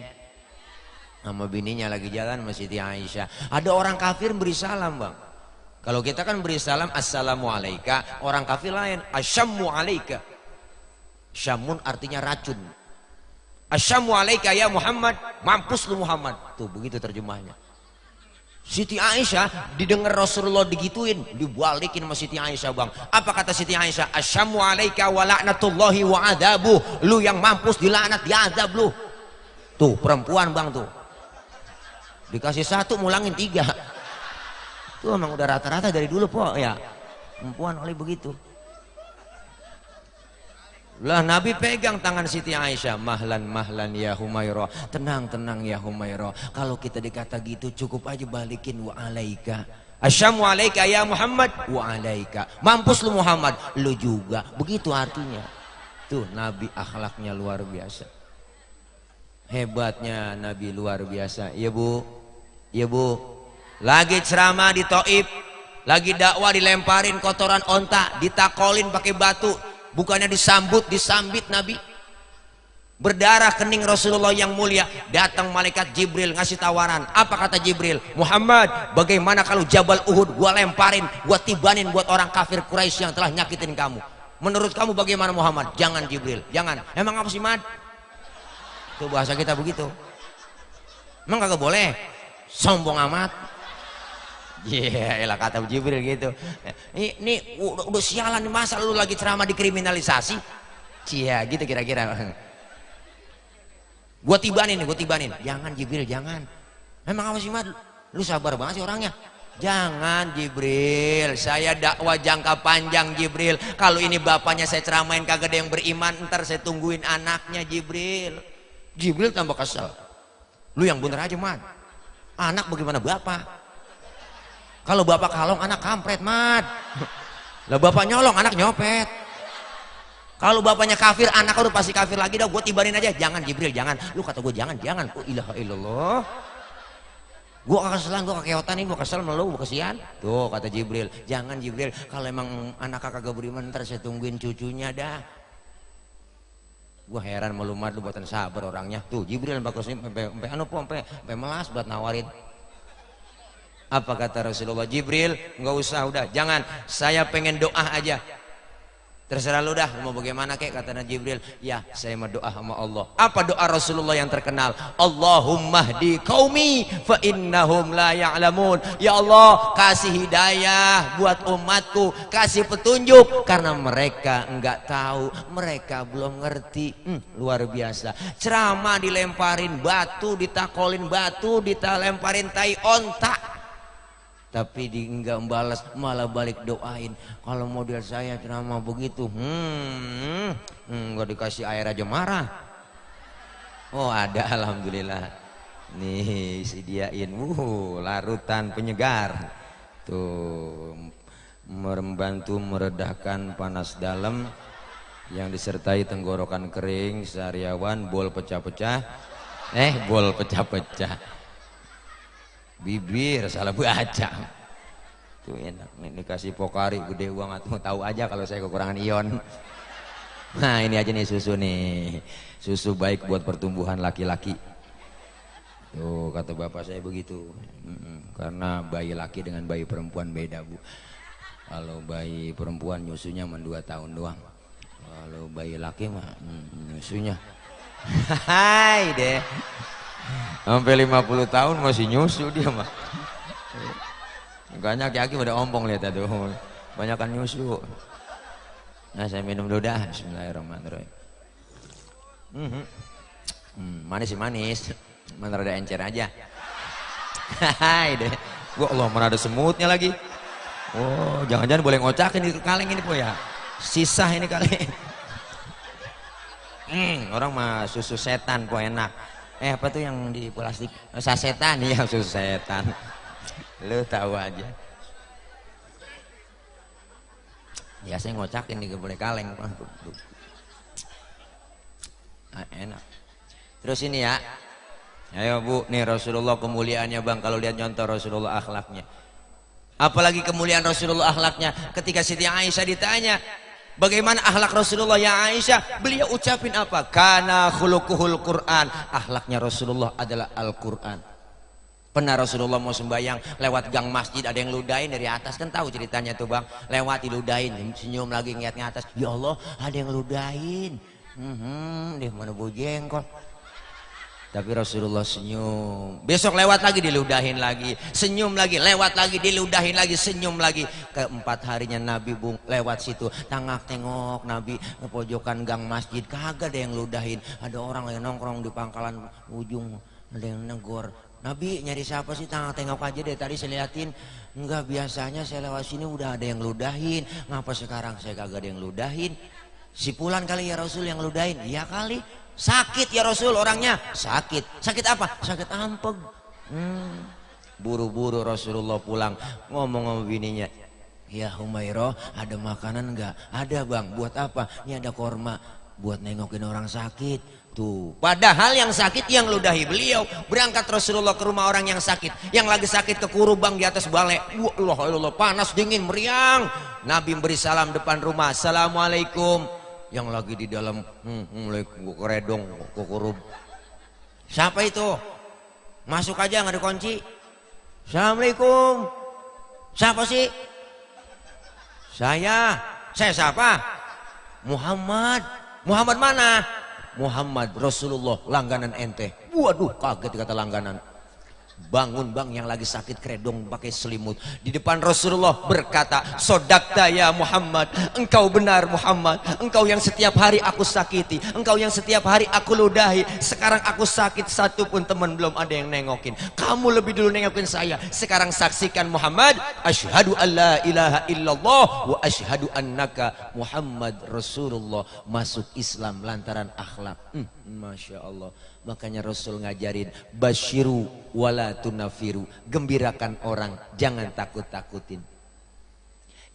sama bininya lagi jalan sama Siti Aisyah. Ada orang kafir beri salam bang. Kalau kita kan beri salam assalamualaikum, orang kafir lain asyammu alaika. Syamun artinya racun. Asyammu alaika ya Muhammad, mampus lu Muhammad. Tuh begitu terjemahnya. Siti Aisyah didengar Rasulullah digituin, dibalikin sama Siti Aisyah bang. Apa kata Siti Aisyah? Asyamu alaika wa la'natullahi wa adabu. Lu yang mampus dilaknat, diazab lu. Tuh perempuan bang tuh. Dikasih satu mulangin tiga. Tuh emang udah rata-rata dari dulu po ya. Perempuan oleh begitu. Lah Nabi pegang tangan Siti Aisyah, mahlan mahlan ya Humairah, tenang tenang ya Humairah. Kalau kita dikata gitu cukup aja balikin wa alaika. Asyamu alaika ya Muhammad wa alaika. Mampus lu Muhammad, lu juga. Begitu artinya. Tuh Nabi akhlaknya luar biasa. Hebatnya Nabi luar biasa. Iya Bu, iya Bu. Lagi ceramah di Taif, lagi dakwah dilemparin kotoran onta, ditakolin pakai batu. Bukannya disambut, disambit Nabi. Berdarah kening Rasulullah yang mulia. Datang malaikat Jibril ngasih tawaran. Apa kata Jibril? Muhammad, bagaimana kalau Jabal Uhud gua lemparin, gua tibanin buat orang kafir Quraisy yang telah nyakitin kamu? Menurut kamu bagaimana Muhammad? Jangan Jibril, jangan. Emang apa sih Mad? Itu bahasa kita begitu. Emang kagak boleh? Sombong amat. Iya, elah kata Jibril gitu. Ini udah sialan nih, masa lu lagi ceramah dikriminalisasi? Cia, gitu kira-kira. Gua tibanin nih, gua tibanin. Jangan Jibril, jangan. Emang apa sih Mat? Lu sabar banget sih orangnya. Jangan Jibril, saya dakwah jangka panjang Jibril. Kalau ini bapaknya saya ceramain kagak ada yang beriman, ntar saya tungguin anaknya Jibril. Jibril tambah kesel. Lu yang bener aja Mat. Anak bagaimana bapak? Kalau bapak kalong anak kampret Mat. Lah bapak nyolong anak nyopet. Kalau bapaknya kafir anak udah pasti kafir lagi dah. Gue tibarin aja. Jangan Jibril jangan. Lu kata gue jangan. Oh ilaha illallah. Gue keselan, gue kekeotan nih, gue kesel sama lu, gue kesian. Tuh kata Jibril. Jangan Jibril. Kalau emang anak kagak beriman ntar saya tungguin cucunya dah. Gue heran malu Mat, lu buatan sabar orangnya. Tuh Jibril bagus nih sampai melas buat nawarin. Apa kata Rasulullah? Jibril nggak usah, udah jangan, saya pengen doa aja. Terserah lu dah, mau bagaimana kek, kata Jibril. Ya saya mau doa sama Allah. Apa doa Rasulullah yang terkenal? Allahumma hdi qaumi fa innahum la ya'lamun. Ya Allah kasih hidayah buat umatku, kasih petunjuk karena mereka enggak tahu, mereka belum ngerti. Luar biasa. Ceramah dilemparin batu, ditakolin batu, ditalemparin tai onta. Tapi dia enggak membalas, malah balik doain. Kalau model saya ceramah begitu, enggak dikasih air aja marah. Oh ada, alhamdulillah. Nih sediain, larutan penyegar. Tuh membantu meredakan panas dalam yang disertai tenggorokan kering, sariawan, bol pecah-pecah. Bol pecah-pecah. Bibir salah baca. Tuh enak nih dikasih Pokari gede banget. Tahu aja kalau saya kekurangan ion. Nah ini aja nih susu nih. Susu baik buat pertumbuhan laki-laki. Tuh kata bapak saya begitu. Karena bayi laki dengan bayi perempuan beda Bu. Kalau bayi perempuan nyusunya cuma 2 tahun doang. Kalau bayi laki mah nyusunya hai deh. Sampai 50 tahun masih nyusu dia mah. Makanya aki-aki udah ompong lihat tuh. Banyakan nyusu. Nah saya minum dulu dah. Bismillahirrahmanirrahim. Manis sih manis. Mana rada encer aja. Hai deh. Gua Allah mana ada semutnya lagi. Oh jangan-jangan boleh ngocakin di kaleng ini po ya. Sisa ini kali. Orang mah susu setan po enak. Apa tuh yang di plastik? Sasetan ya, susu setan. Lu tahu aja. Ya saya ngocakin nih, gak boleh kaleng. Enak. Terus ini ya. Ayo Bu, nih Rasulullah kemuliaannya Bang. Kalau lihat contoh Rasulullah akhlaknya. Apalagi kemuliaan Rasulullah akhlaknya. Ketika Siti Aisyah ditanya, bagaimana akhlak Rasulullah ya Aisyah? Beliau ucapin apa? Kana khuluquhul Quran. Akhlaknya Rasulullah adalah Al-Quran. Pernah Rasulullah mau sembahyang lewat gang masjid, ada yang ludahin dari atas, kan tahu ceritanya tuh Bang. Lewat diludahin, senyum lagi ngeliat ke atas. Ya Allah, ada yang ludahin. Dia mana bau jengkol. Tapi Rasulullah senyum. Besok lewat lagi diludahin lagi, senyum lagi, lewat lagi diludahin lagi, senyum lagi. Keempat harinya Nabi lewat situ, tengok Nabi ke pojokan gang masjid, kagak ada yang ludahin. Ada orang yang nongkrong di pangkalan ujung, ada yang negor. Nabi nyari siapa sih, tengok aja deh, tadi saya liatin. Enggak, biasanya saya lewat sini udah ada yang ludahin, ngapa sekarang saya kagak ada yang ludahin? Si Fulan kali ya Rasul yang ludahin. Iya kali. Sakit ya Rasul orangnya. Sakit apa? Sakit ampeg. Buru-buru Rasulullah pulang, ngomong sama bininya, ya Humairah, ada makanan enggak? Ada bang. Buat apa? Ini ada korma buat nengokin orang sakit. Tuh, padahal yang sakit yang ludahi beliau. Berangkat Rasulullah ke rumah orang yang sakit, yang lagi sakit kekuru bang di atas balai. Allah, panas dingin meriang. Nabi beri salam depan rumah, assalamualaikum. Yang lagi di dalam mulai keredong kukurub. Siapa itu? Masuk aja, nggak ada kunci. Assalamualaikum. Siapa sih? Saya siapa? Muhammad. Muhammad mana? Muhammad Rasulullah, langganan ente. Waduh, kaget kata langganan. Bangun bang, yang lagi sakit keredong pakai selimut. Di depan Rasulullah berkata, sodakta ya Muhammad, engkau benar Muhammad, engkau yang setiap hari aku sakiti, engkau yang setiap hari aku ludahi. Sekarang aku sakit, satu pun teman belum ada yang nengokin. Kamu lebih dulu nengokin saya. Sekarang saksikan Muhammad, asyhadu an la ilaha illallah wa asyhadu annaka Muhammad Rasulullah. Masuk Islam lantaran akhlak. Masya Allah. Makanya Rasul ngajarin, basyiru wala tunafiru, gembirakan orang, jangan takut-takutin.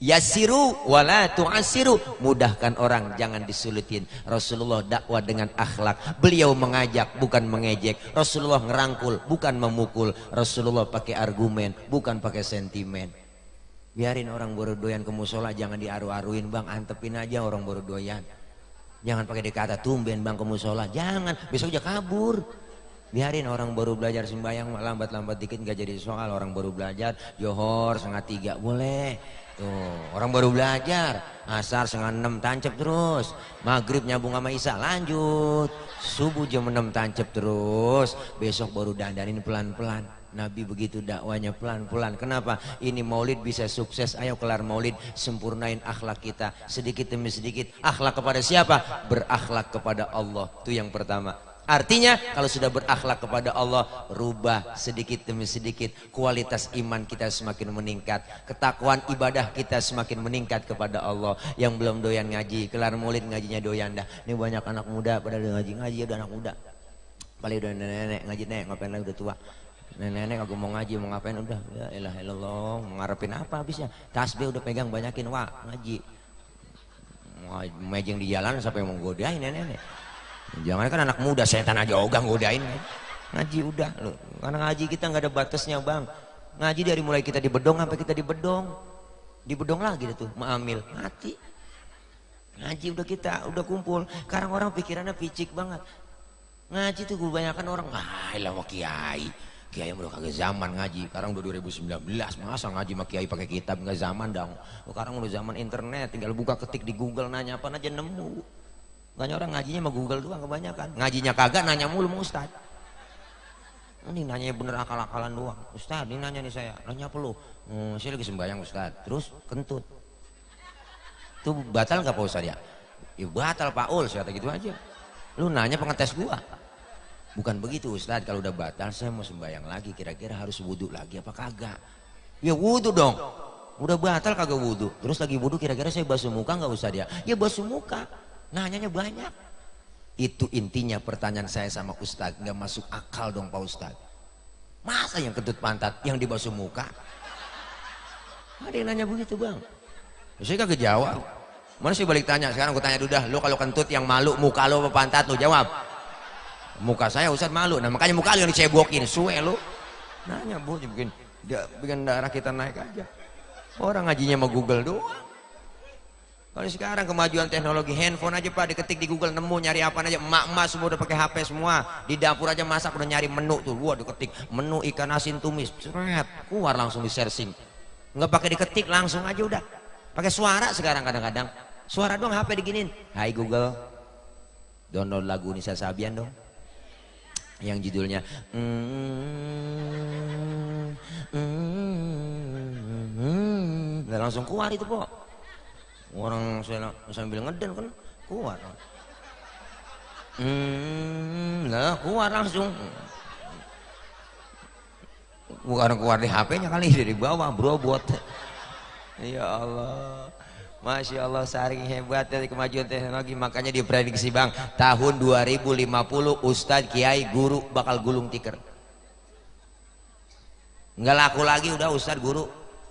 Yasiru wala tu'asiru, mudahkan orang, jangan disulitin. Rasulullah dakwah dengan akhlak. Beliau mengajak bukan mengejek. Rasulullah ngerangkul bukan memukul. Rasulullah pakai argumen bukan pakai sentimen. Biarin orang baru doyan ke musola, jangan diaru-aruin bang, antepin aja orang baru doyan. Jangan pakai dikata tumben bang ke musola, jangan, besok aja kabur. Biarin orang baru belajar sembahyang lambat-lambat dikit nggak jadi soal. Orang baru belajar johor 5:30 boleh. Tuh, orang baru belajar asar 5:30 tancep terus. Maghrib nyambung sama isya lanjut. Subuh jam 6 tancep terus. Besok baru dandanin pelan-pelan. Nabi begitu dakwanya pelan-pelan. Kenapa? Ini maulid bisa sukses. Ayo kelar maulid, sempurnain akhlak kita sedikit demi sedikit. Akhlak kepada siapa? Berakhlak kepada Allah. Itu yang pertama. Artinya kalau sudah berakhlak kepada Allah, rubah sedikit demi sedikit, kualitas iman kita semakin meningkat, ketakwaan ibadah kita semakin meningkat kepada Allah. Yang belum doyan ngaji, kelar maulid ngajinya doyan dah. Ini banyak anak muda pada ngaji udah anak muda. Paling udah nenek ngaji, nek ngapain lagi udah tua. Nenek aku mau ngaji, mau ngapain udah, ya ilaha illallah, mau ngarepin apa habisnya? Tasbih udah pegang banyakin, wah ngaji. Mejeng di jalan sampai mau godain nenek. Jangan kan anak muda, setan aja ogah godain. Ngaji udah, loh. Karena ngaji kita nggak ada batasnya bang. Ngaji dari mulai kita di bedong sampai kita di bedong lagi tuh, ma'amil mati. Ngaji udah kita udah kumpul. Sekarang orang pikirannya picik banget. Ngaji tuh kebanyakan orang, lah mau kiai. Kiai udah kagak zaman ngaji. Sekarang udah 2019, masa ngaji sama kiai pakai kitab, nggak zaman dong. Sekarang udah zaman internet, tinggal buka ketik di Google, nanya apa aja nemu. Banyak orang ngajinya sama Google doang kebanyakan. Ngajinya kagak, nanya mulu sama Ustad. Ini nanya bener akal-akalan doang. Ustad, ini nanya nih saya, nanya apa lu? Saya lagi sembahyang Ustad. Terus kentut. Itu batal nggak Pak Ustad ya? Ya batal Pak Ul, saya kata gitu aja. Lu nanya pengetes gua. Bukan begitu Ustadz, kalau udah batal saya mau sembahyang lagi, kira-kira harus wudhu lagi apa kagak? Ya wudhu dong, udah batal kagak wudhu. Terus lagi wudhu kira-kira saya basuh muka nggak Ustadz ya? Ya basuh muka, nanyanya banyak. Itu intinya pertanyaan saya sama Ustadz, nggak masuk akal dong Pak Ustadz. Masa yang kentut pantat, yang dibasuh muka? Ada yang nanya begitu bang. Saya kagak jawab. Mana sih balik tanya, sekarang aku tanya dulu dah, lu kalau kentut yang malu muka lu apa pantat lu? Jawab. Muka saya Ustaz malu, nah makanya muka lu yang dicebokin, suwe lu. Nanya bu, bikin darah kita naik aja. Orang ngajinya sama Google doang. Kalau sekarang kemajuan teknologi handphone aja Pak, diketik di Google nemu nyari apa aja. Emak-emak semua udah pakai HP semua. Di dapur aja masak udah nyari menu tuh, wah diketik menu ikan asin tumis, seret, keluar langsung di searching. Nggak pakai diketik, langsung aja udah. Pakai suara sekarang kadang-kadang. Suara dong HP diginin. Hai Google, download lagu Nisa Sabian dong. yang judulnya langsung keluar itu po. Orang saya sambil ngeden kan keluar. Lah keluar langsung. Bukan keluar di HP-nya kali, dari bawah bro-bot. Ya Allah, Masya Allah, saking hebat dari kemajuan teknologi. Makanya diprediksi bang, tahun 2050 Ustadz, Kiai, Guru bakal gulung tikar. Nggak laku lagi udah Ustadz, Guru.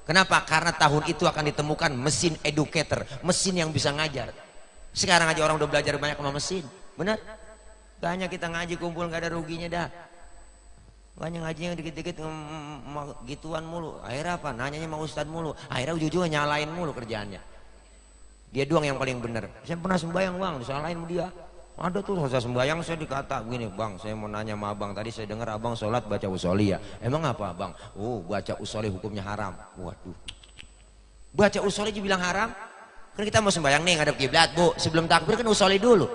Kenapa? Karena tahun itu akan ditemukan mesin educator, mesin yang bisa ngajar. Sekarang aja orang udah belajar banyak sama mesin, benar? Tanya kita ngaji kumpul nggak ada ruginya dah. Banyak ngajinya dikit-dikit gituan mulu. Akhirnya apa? Nanyanya sama Ustadz mulu. Akhirnya ujung-ujungnya nyalain mulu kerjaannya. Dia doang yang paling benar. Saya pernah sembahyang bang, disalahin sama dia. Ada tuh saya sembahyang, saya dikata begini, bang saya mau nanya sama abang, tadi saya dengar abang sholat baca usoli ya. Emang apa bang? Oh baca usoli hukumnya haram. Waduh. Baca usoli dibilang haram? Kan kita mau sembahyang nih ngadep kiblat bu. Sebelum takbir kan usoli dulu.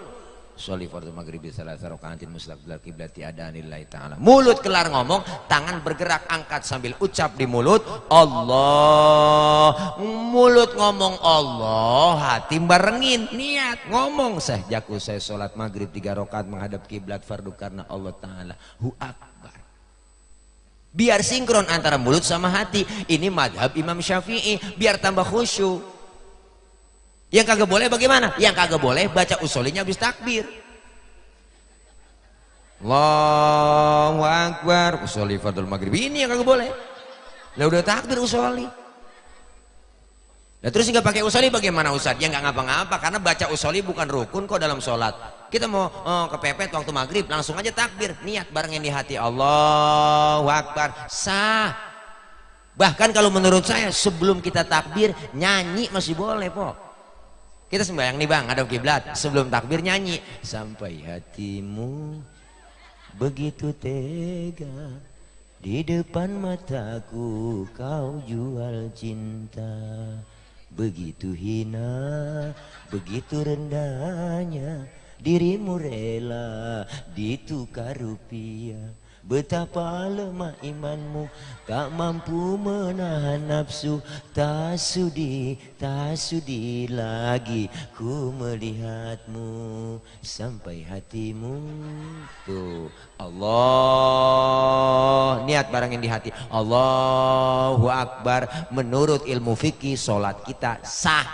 Sholli fardhu maghribi salasa rakaatin mustaqbilal qiblati adanillahi ta'ala. Mulut kelar ngomong, tangan bergerak angkat sambil ucap di mulut Allah. Mulut ngomong Allah, hati barengin niat ngomong sehjaku saya sholat maghrib 3 rakaat menghadap kiblat fardu karena Allah Ta'ala hu akbar. Biar sinkron antara mulut sama hati. Ini madhab Imam Syafi'i, biar tambah khusyuk. Yang kagak boleh bagaimana? Yang kagak boleh baca usolinya habis takbir. Allahu Akbar, usoli fardul maghrib. Ini yang kagak boleh. Lah udah takbir usoli. Nah terus nggak pakai usoli bagaimana Ustaz? Ya nggak ngapa-ngapa karena baca usoli bukan rukun kok dalam sholat. Kita mau kepepet waktu maghrib langsung aja takbir, niat barengin di hati Allahu Akbar, sah. Bahkan kalau menurut saya sebelum kita takbir nyanyi masih boleh po. Kita sembahyang nih bang, ngadep kiblat, sebelum takbir nyanyi sampai hatimu begitu tega di depan mataku kau jual cinta, begitu hina begitu rendahnya dirimu rela ditukar rupiah. Betapa lemah imanmu, tak mampu menahan nafsu, tak sudi lagi ku melihatmu sampai hatimu. Tuh Allah, niat barangin di hati Allahu Akbar. Menurut ilmu fikih sholat kita sah.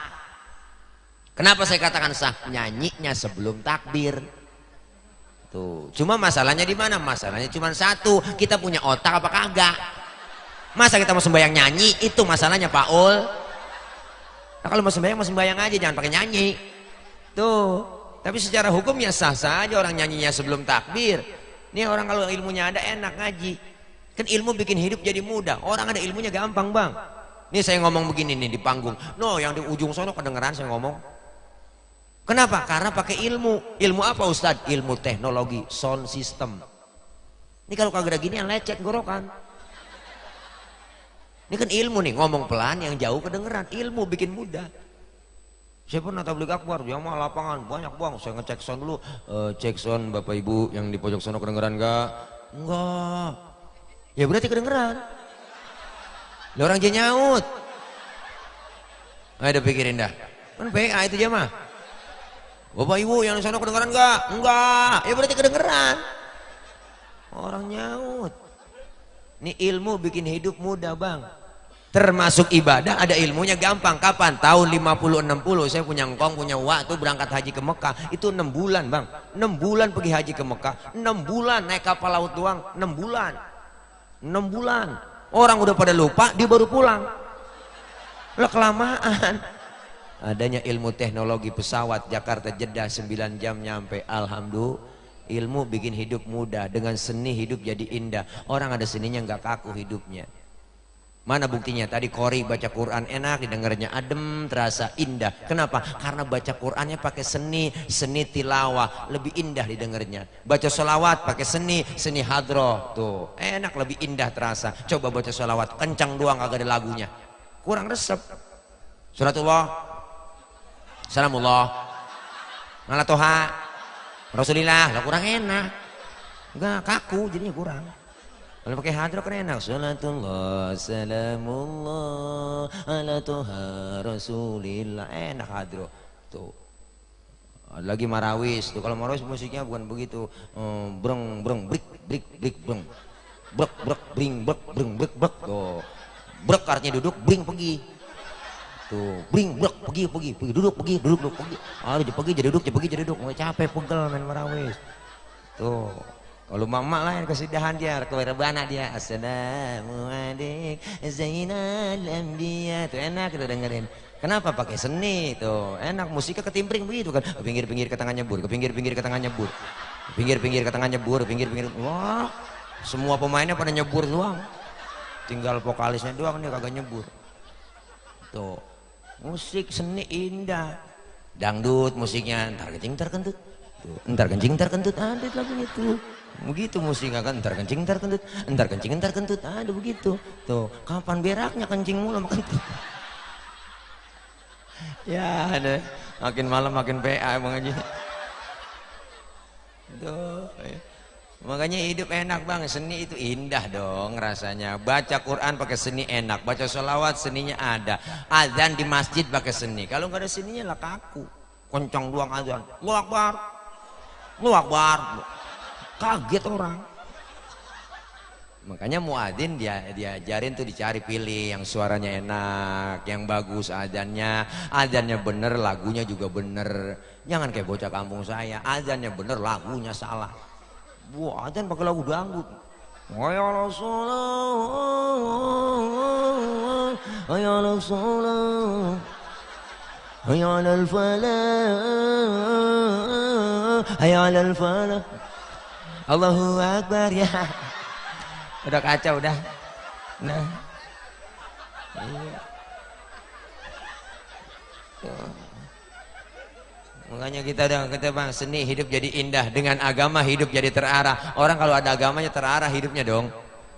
Kenapa saya katakan sah? Nyanyinya sebelum takbir. Tuh. Cuma masalahnya di mana? Masalahnya cuma satu, kita punya otak apa kagak? Masa kita mau sembahyang nyanyi? Itu masalahnya Pak Ul. Nah, kalau mau sembahyang aja, jangan pakai nyanyi. Tuh. Tapi secara hukum ya sah-sah aja orang nyanyinya sebelum takbir. Nih orang kalau ilmunya ada enak ngaji. Kan ilmu bikin hidup jadi mudah. Orang ada ilmunya gampang bang. Nih saya ngomong begini nih di panggung. No, yang di ujung sono kedengeran saya ngomong. Kenapa? Karena pakai ilmu. Ilmu apa Ustadz? Ilmu teknologi, sound system. Ini kalau kagak ada gini yang lecet gorokan. Ini kan ilmu nih, ngomong pelan yang jauh kedengeran. Ilmu bikin mudah. Saya pernah tabligh akbar, yang mah lapangan banyak bang. Saya ngecek sound dulu, cek sound bapak ibu yang di pojok sono kedengeran enggak? Enggak. Ya berarti kedengeran. Lah orang aja nyaut. Ayo pikirin dah. Kan PA itu aja mah. Bapak ibu yang di sana kedengeran enggak? Enggak. Ya berarti kedengeran. Orang nyaut. Ini ilmu bikin hidup mudah bang. Termasuk ibadah ada ilmunya gampang. Kapan? Tahun 50-60 saya punya engkong, punya waktu berangkat haji ke Mekah. Itu 6 bulan bang. 6 bulan pergi haji ke Mekah. 6 bulan naik kapal laut doang. 6 bulan. 6 bulan. Orang udah pada lupa, dia baru pulang. Lah kelamaan. Adanya ilmu teknologi pesawat Jakarta Jeddah 9 jam nyampe. Alhamdulillah, ilmu bikin hidup mudah. Dengan seni hidup jadi indah. Orang ada seninya nggak kaku hidupnya. Mana buktinya? Tadi Qori baca Quran enak, didengarnya adem, terasa indah. Kenapa? Karena baca Qurannya pakai seni tilawah, lebih indah didengarnya. Baca sholawat pakai seni hadroh, tuh enak, lebih indah terasa. Coba baca sholawat kencang doang agak ada lagunya, kurang resep. Suratullah, Salamullah, Nalatoha, Rasulillah, lah kurang enak. Enggak kaku jadinya kurang. Kalau pakai hadro kan enak. Salatullah salamullah ala tuha rasulillah, enak hadro tuh. Ada lagi marawis tuh. Kalau marawis musiknya bukan begitu. Breng breng brik brik brik breng brek brek bring brek breng brek brek tuh. Brek artinya duduk, bring pergi. Tuh, bring brek pergi duduk pergi duduk pergi. Dia pergi jadi duduk, pergi jadi duduk. Mau capek pegel main marawis. Tuh. Kalau mama lah yang kesidahan dia, kewerebana dia. Assalamualaikum Zainal Anbiya. Tuh enak kita dengerin. Kenapa pakai seni tuh? Enak musiknya ketimpring begitu kan. Ke pinggir-pinggir ke tengah nyebur, ke pinggir-pinggir ke tengah nyebur. Pinggir-pinggir ke tengah nyebur, pinggir-pinggir. Wah, semua pemainnya pada nyebur doang. Tinggal vokalisnya doang nih kagak nyebur. Tuh. Musik seni indah. Dangdut musiknya entar kencing entar kentut. Tuh, entar kencing entar kentut, ada lagunya tuh. Begitu musiknya kan, entar kencing entar kentut, entar kencing entar kentut, ada begitu. Tuh, kapan beraknya kencing mulu sama kentut. Ya, ada. Makin malam makin PA emang aja. Tuh. Makanya hidup enak bang, seni itu indah dong rasanya. Baca Quran pakai seni enak, baca sholawat seninya ada. Azan di masjid pakai seni. Kalau nggak ada seninya lah kaku. Kencang doang azan. Allahu Akbar, Allahu Akbar. Kaget orang. Makanya muadzin dia diajarin tuh dicari pilih yang suaranya enak, yang bagus azannya bener, lagunya juga bener. Jangan kayak bocah kampung saya, azannya bener, lagunya salah. Wah, azan pakai lagu dangdut. Hayya 'alas shalah, hayya 'alas shalah, hayya 'alal falah, hayya 'alal falah. Allahu Akbar ya. Udah kacau udah. Nah. Iya. Makanya kita bang, seni hidup jadi indah, dengan agama hidup jadi terarah. Orang kalau ada agamanya terarah hidupnya dong.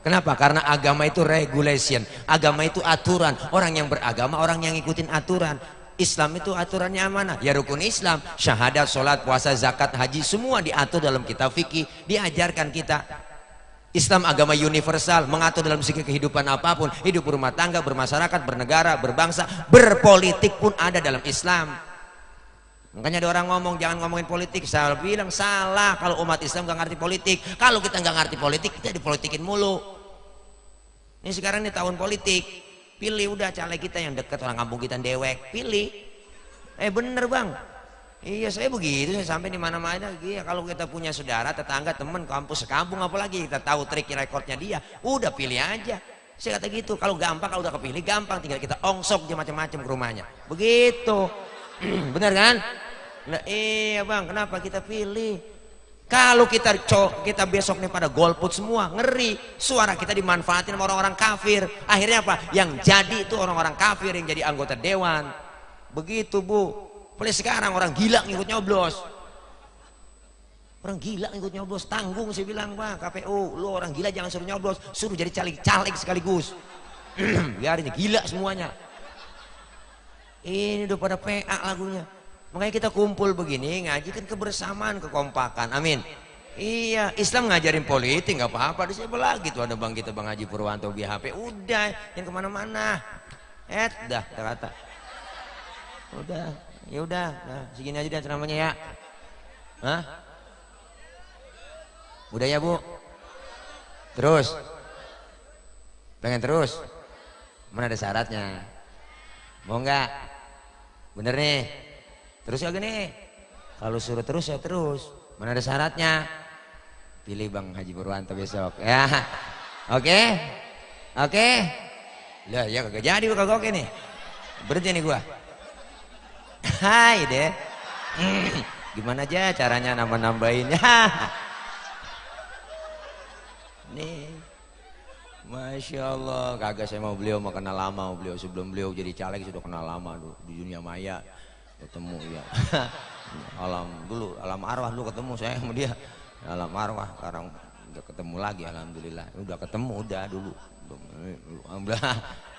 Kenapa? Karena agama itu regulation, agama itu aturan. Orang yang beragama orang yang ngikutin aturan. Islam itu aturannya mana? Ya rukun Islam, syahadat, sholat, puasa, zakat, haji, semua diatur dalam kitab fikih, diajarkan kita. Islam agama universal, mengatur dalam segi kehidupan apapun, hidup berumah tangga, bermasyarakat, bernegara, berbangsa, berpolitik pun ada dalam Islam. Makanya ada orang ngomong jangan ngomongin politik. Saya bilang salah, kalau umat Islam gak ngerti politik. Kalau kita gak ngerti politik, kita dipolitikin mulu. Ini sekarang ini tahun politik, pilih udah caleg kita yang dekat, orang kampung kita dewek, pilih. Bener bang. Iya saya begitu, saya sampai di mana-mana. Iya, kalau kita punya saudara, tetangga, teman, kampus, sekampung apalagi kita tahu trik rekodnya dia, udah pilih aja. Saya kata gitu, kalau gampang, kalau udah kepilih gampang, tinggal kita ongsok aja macam-macam ke rumahnya. Begitu. Bener kan? Nah, iya bang, kenapa kita pilih? Kalau kita besok nih pada golput semua, ngeri. Suara kita dimanfaatin sama orang-orang kafir. Akhirnya apa? Yang jadi itu orang-orang kafir yang jadi anggota dewan. Begitu bu. Boleh sekarang orang gila ngikut nyoblos. Orang gila ngikut nyoblos, tanggung saya bilang bang, KPU. Lu orang gila jangan suruh nyoblos, suruh jadi caleg sekaligus. Biarin gila semuanya. Ini udah pada PA lagunya. Makanya kita kumpul begini, ngaji kan kebersamaan, kekompakan. Amin. Iya, Islam ngajarin politik nggak apa-apa. Di sini lagi tuh ada bang kita bang Haji Purwanto BHP. Udah, yang kemana-mana. Dah kata. Udah, ya udah. Nah, segini aja deh ceramahnya ya. Hah? Udah ya bu. Terus. Pengen terus. Mana ada syaratnya? Mau nggak? Bener nih. Terus ya gini. Kalau suruh terus ya terus. Mana ada syaratnya? Pilih bang Haji Purwanto besok ya. Oke? Oke? Lah ya kagak jadi kagak oke nih. Berhenti nih gua. Hai deh. Gimana aja caranya nambah-nambahinnya? Nih. Masya Allah, kagak saya mau beliau mau kenal lama, beliau sebelum beliau jadi caleg sudah kenal lama di dunia maya ketemu ya. alam arwah dulu ketemu saya sama dia, alam arwah sekarang udah ketemu lagi alhamdulillah, udah ketemu udah dulu, alhamdulillah,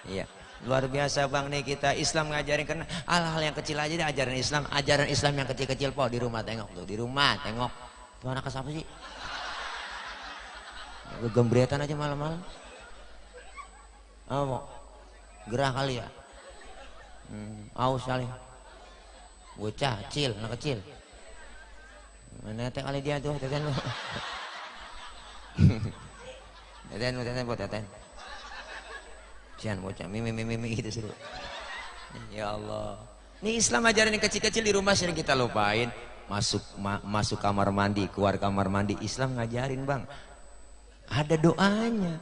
iya luar biasa bang nih kita Islam ngajarin karena hal-hal yang kecil aja deh ajaran Islam yang kecil-kecil po di rumah tengok tuh di rumah tengok tuh anak siapa sih? Gembretan aja malam-malam. Apa mau? Gerah kali ya? Aus kali. Bocah kecil, anak kecil. Mana teh kali dia tuh, teten lu. Teten buat teten. Jangan bocah, mimi gitu seru. Ya Allah. Ini Islam ajarin yang kecil-kecil di rumah sering kita lupain. Masuk kamar mandi, keluar kamar mandi. Islam ngajarin bang. Ada doanya.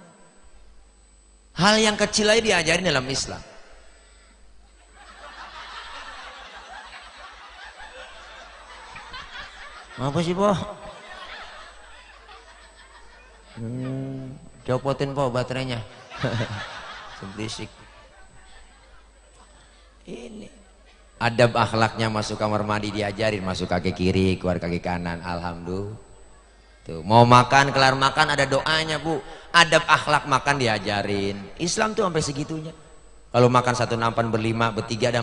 Hal yang kecil aja diajarin dalam Islam. Apa sih po? Copotin po baterainya. Sebrisik. Ini adab akhlaknya masuk kamar mandi diajarin, masuk kaki kiri, keluar kaki kanan. Alhamdulillah. Tuh, mau makan, kelar makan ada doanya bu. Adab akhlak makan diajarin. Islam tuh sampai segitunya. Kalau makan satu nampan berlima, bertiga ada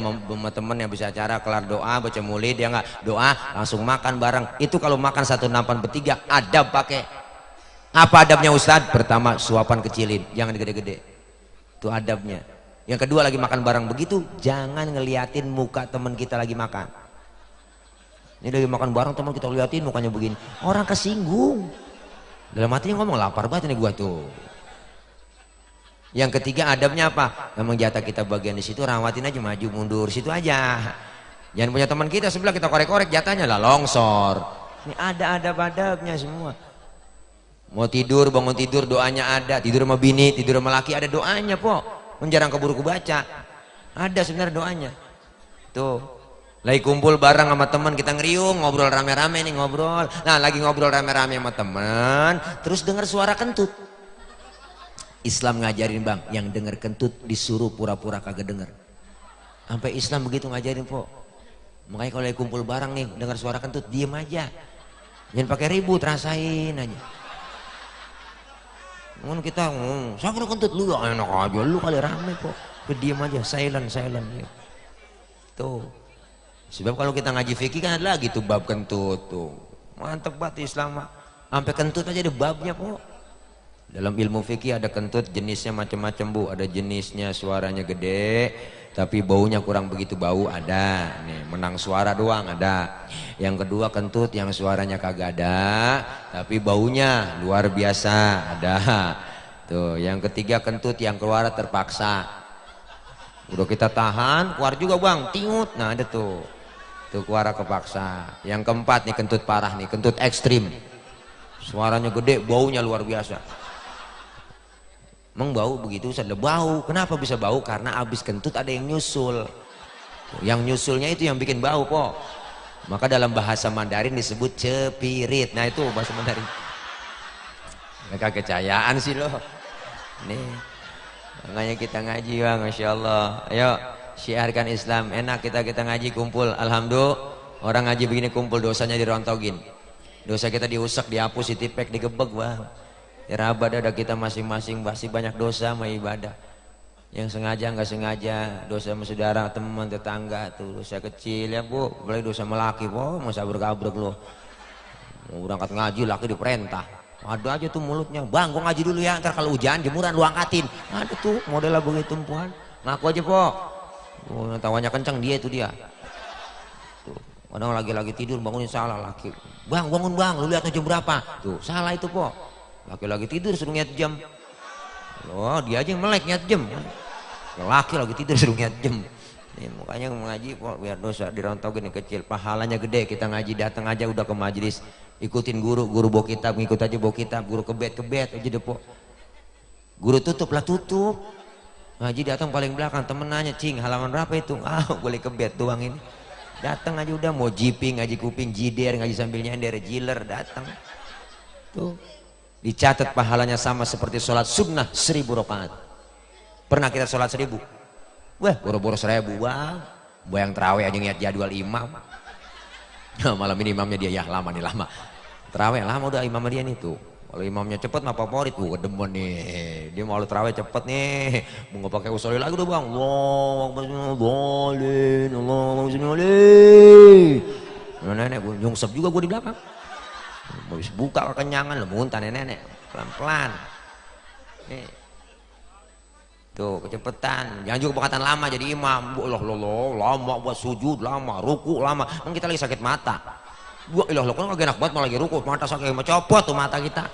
teman yang bisa acara kelar doa, baca maulid, dia nggak doa langsung makan bareng. Itu kalau makan satu nampan bertiga, adab pakai. Apa adabnya Ustadz? Pertama suapan kecilin, jangan gede-gede. Itu adabnya. Yang kedua lagi makan bareng begitu, jangan ngeliatin muka teman kita lagi makan. Ini lagi makan bareng teman kita liatin mukanya begini, orang kesinggung. Dalam hatinya ngomong lapar banget ini gua tuh. Yang ketiga adabnya apa? Memang jatah kita bagian di situ, rawatin aja maju mundur situ aja. Jangan punya teman kita sebelah kita korek-korek jatahnya lah longsor. Ini ada adab-adabnya semua. Mau tidur bangun tidur doanya ada, tidur sama bini, tidur sama laki ada doanya po. Jarang keburu kebaca. Ada sebenarnya doanya. Tuh. Lagi kumpul bareng sama teman kita ngeriung, ngobrol rame-rame nih ngobrol. Nah, lagi ngobrol rame-rame sama teman, terus dengar suara kentut. Islam ngajarin bang, yang denger kentut disuruh pura-pura kagak denger. Sampai Islam begitu ngajarin po. Makanya kalau lagi kumpul bareng nih, dengar suara kentut, diem aja. Jangan pakai ribut, rasain aja. Ngomong kita, saya kena kentut lu ya enak aja, lu kali rame po. Diem aja, silent ya. Tuh. Sebab kalau kita ngaji fikih kan ada lagi tuh bab kentut tuh. Mantep banget Islam mah. Sampai kentut aja ada babnya po. Dalam ilmu fikih ada kentut jenisnya macam-macam bu. Ada jenisnya suaranya gede tapi baunya kurang begitu bau ada. Nih menang suara doang ada. Yang kedua kentut yang suaranya kagak ada tapi baunya luar biasa ada. Tuh yang ketiga kentut yang keluar terpaksa. Udah kita tahan keluar juga bang tingut. Nah ada tuh. Tuh keluar kepaksa. Yang keempat nih kentut parah nih, kentut ekstrim. Suaranya gede, baunya luar biasa. Emang bau begitu? Ada bau. Kenapa bisa bau? Karena abis kentut ada yang nyusul. Yang nyusulnya itu yang bikin bau po. Maka dalam bahasa Mandarin disebut cepirit. Nah itu bahasa Mandarin. Mereka kecayaan sih loh. Nih. Makanya kita ngaji bang, Masya Allah. Ayo. Syiarkan Islam, enak kita ngaji kumpul, alhamdulillah. Orang ngaji begini kumpul dosanya dirontogin, dosa kita diusap, dihapus, ditipek, digebek bang. Diraba ada kita masing-masing masih banyak dosa sama ibadah. Yang sengaja nggak sengaja, dosa sama saudara, teman, tetangga tuh dosa kecil ya bu. Apalagi dosa sama laki, po masa bergabrek lo. Mau berangkat ngaji laki diperintah. Ada aja tuh mulutnya, bang gua ngaji dulu ya, ntar kalau hujan jemuran lu angkatin. Ada tuh model begitu tumpuan. Ngaku aja po. Oh, tawanya kencang dia itu dia. Tuh, kadang lagi tidur bangunin salah laki. Bang, bangun bang, lu lihat jam berapa? Tuh, salah itu po. Laki tidur suruh lihat jam. Loh, dia aja yang melek lihat jam. Laki lagi tidur suruh lihat jam. Nih, makanya mengaji po biar dosa dirontogin kecil, pahalanya gede. Kita ngaji datang aja udah ke majelis, ikutin guru bawa kitab, ngikut aja bawa kitab, guru kebet aja deh po. Guru tutup. Ngaji datang paling belakang, temen nanya, cing halaman berapa itu? Boleh kebet doang ini. Datang aja udah mau jiping, ngaji kuping, jider, ngaji sambil nyender, jiler datang. Tuh. Dicatat pahalanya sama seperti sholat sunnah 1000 rakaat. Pernah kita sholat 1000? Wah, boro-boro 1000 bang. Bayang terawih aja ngeliat jadwal imam. Nah, malam ini imamnya dia ya lama nih lama. Terawih lama udah imam dia nih tuh. Kalau imamnya cepet mah favorit, demen nih. Dia mau terawih cepet nih. Mau nggak pakai usolin lagi udah bang. Allah nenek gue nyungsep juga gue di belakang. Mau buka kekenyangan lo muntah nenek. pelan-pelan. Tuh kecepatan, jangan juga berkatan lama jadi imam. Allah lama buat sujud lama, ruku lama. Kan kita lagi sakit mata. Ilah kan gak enak banget malah lagi ruku, mata sakit mau copot tuh mata kita.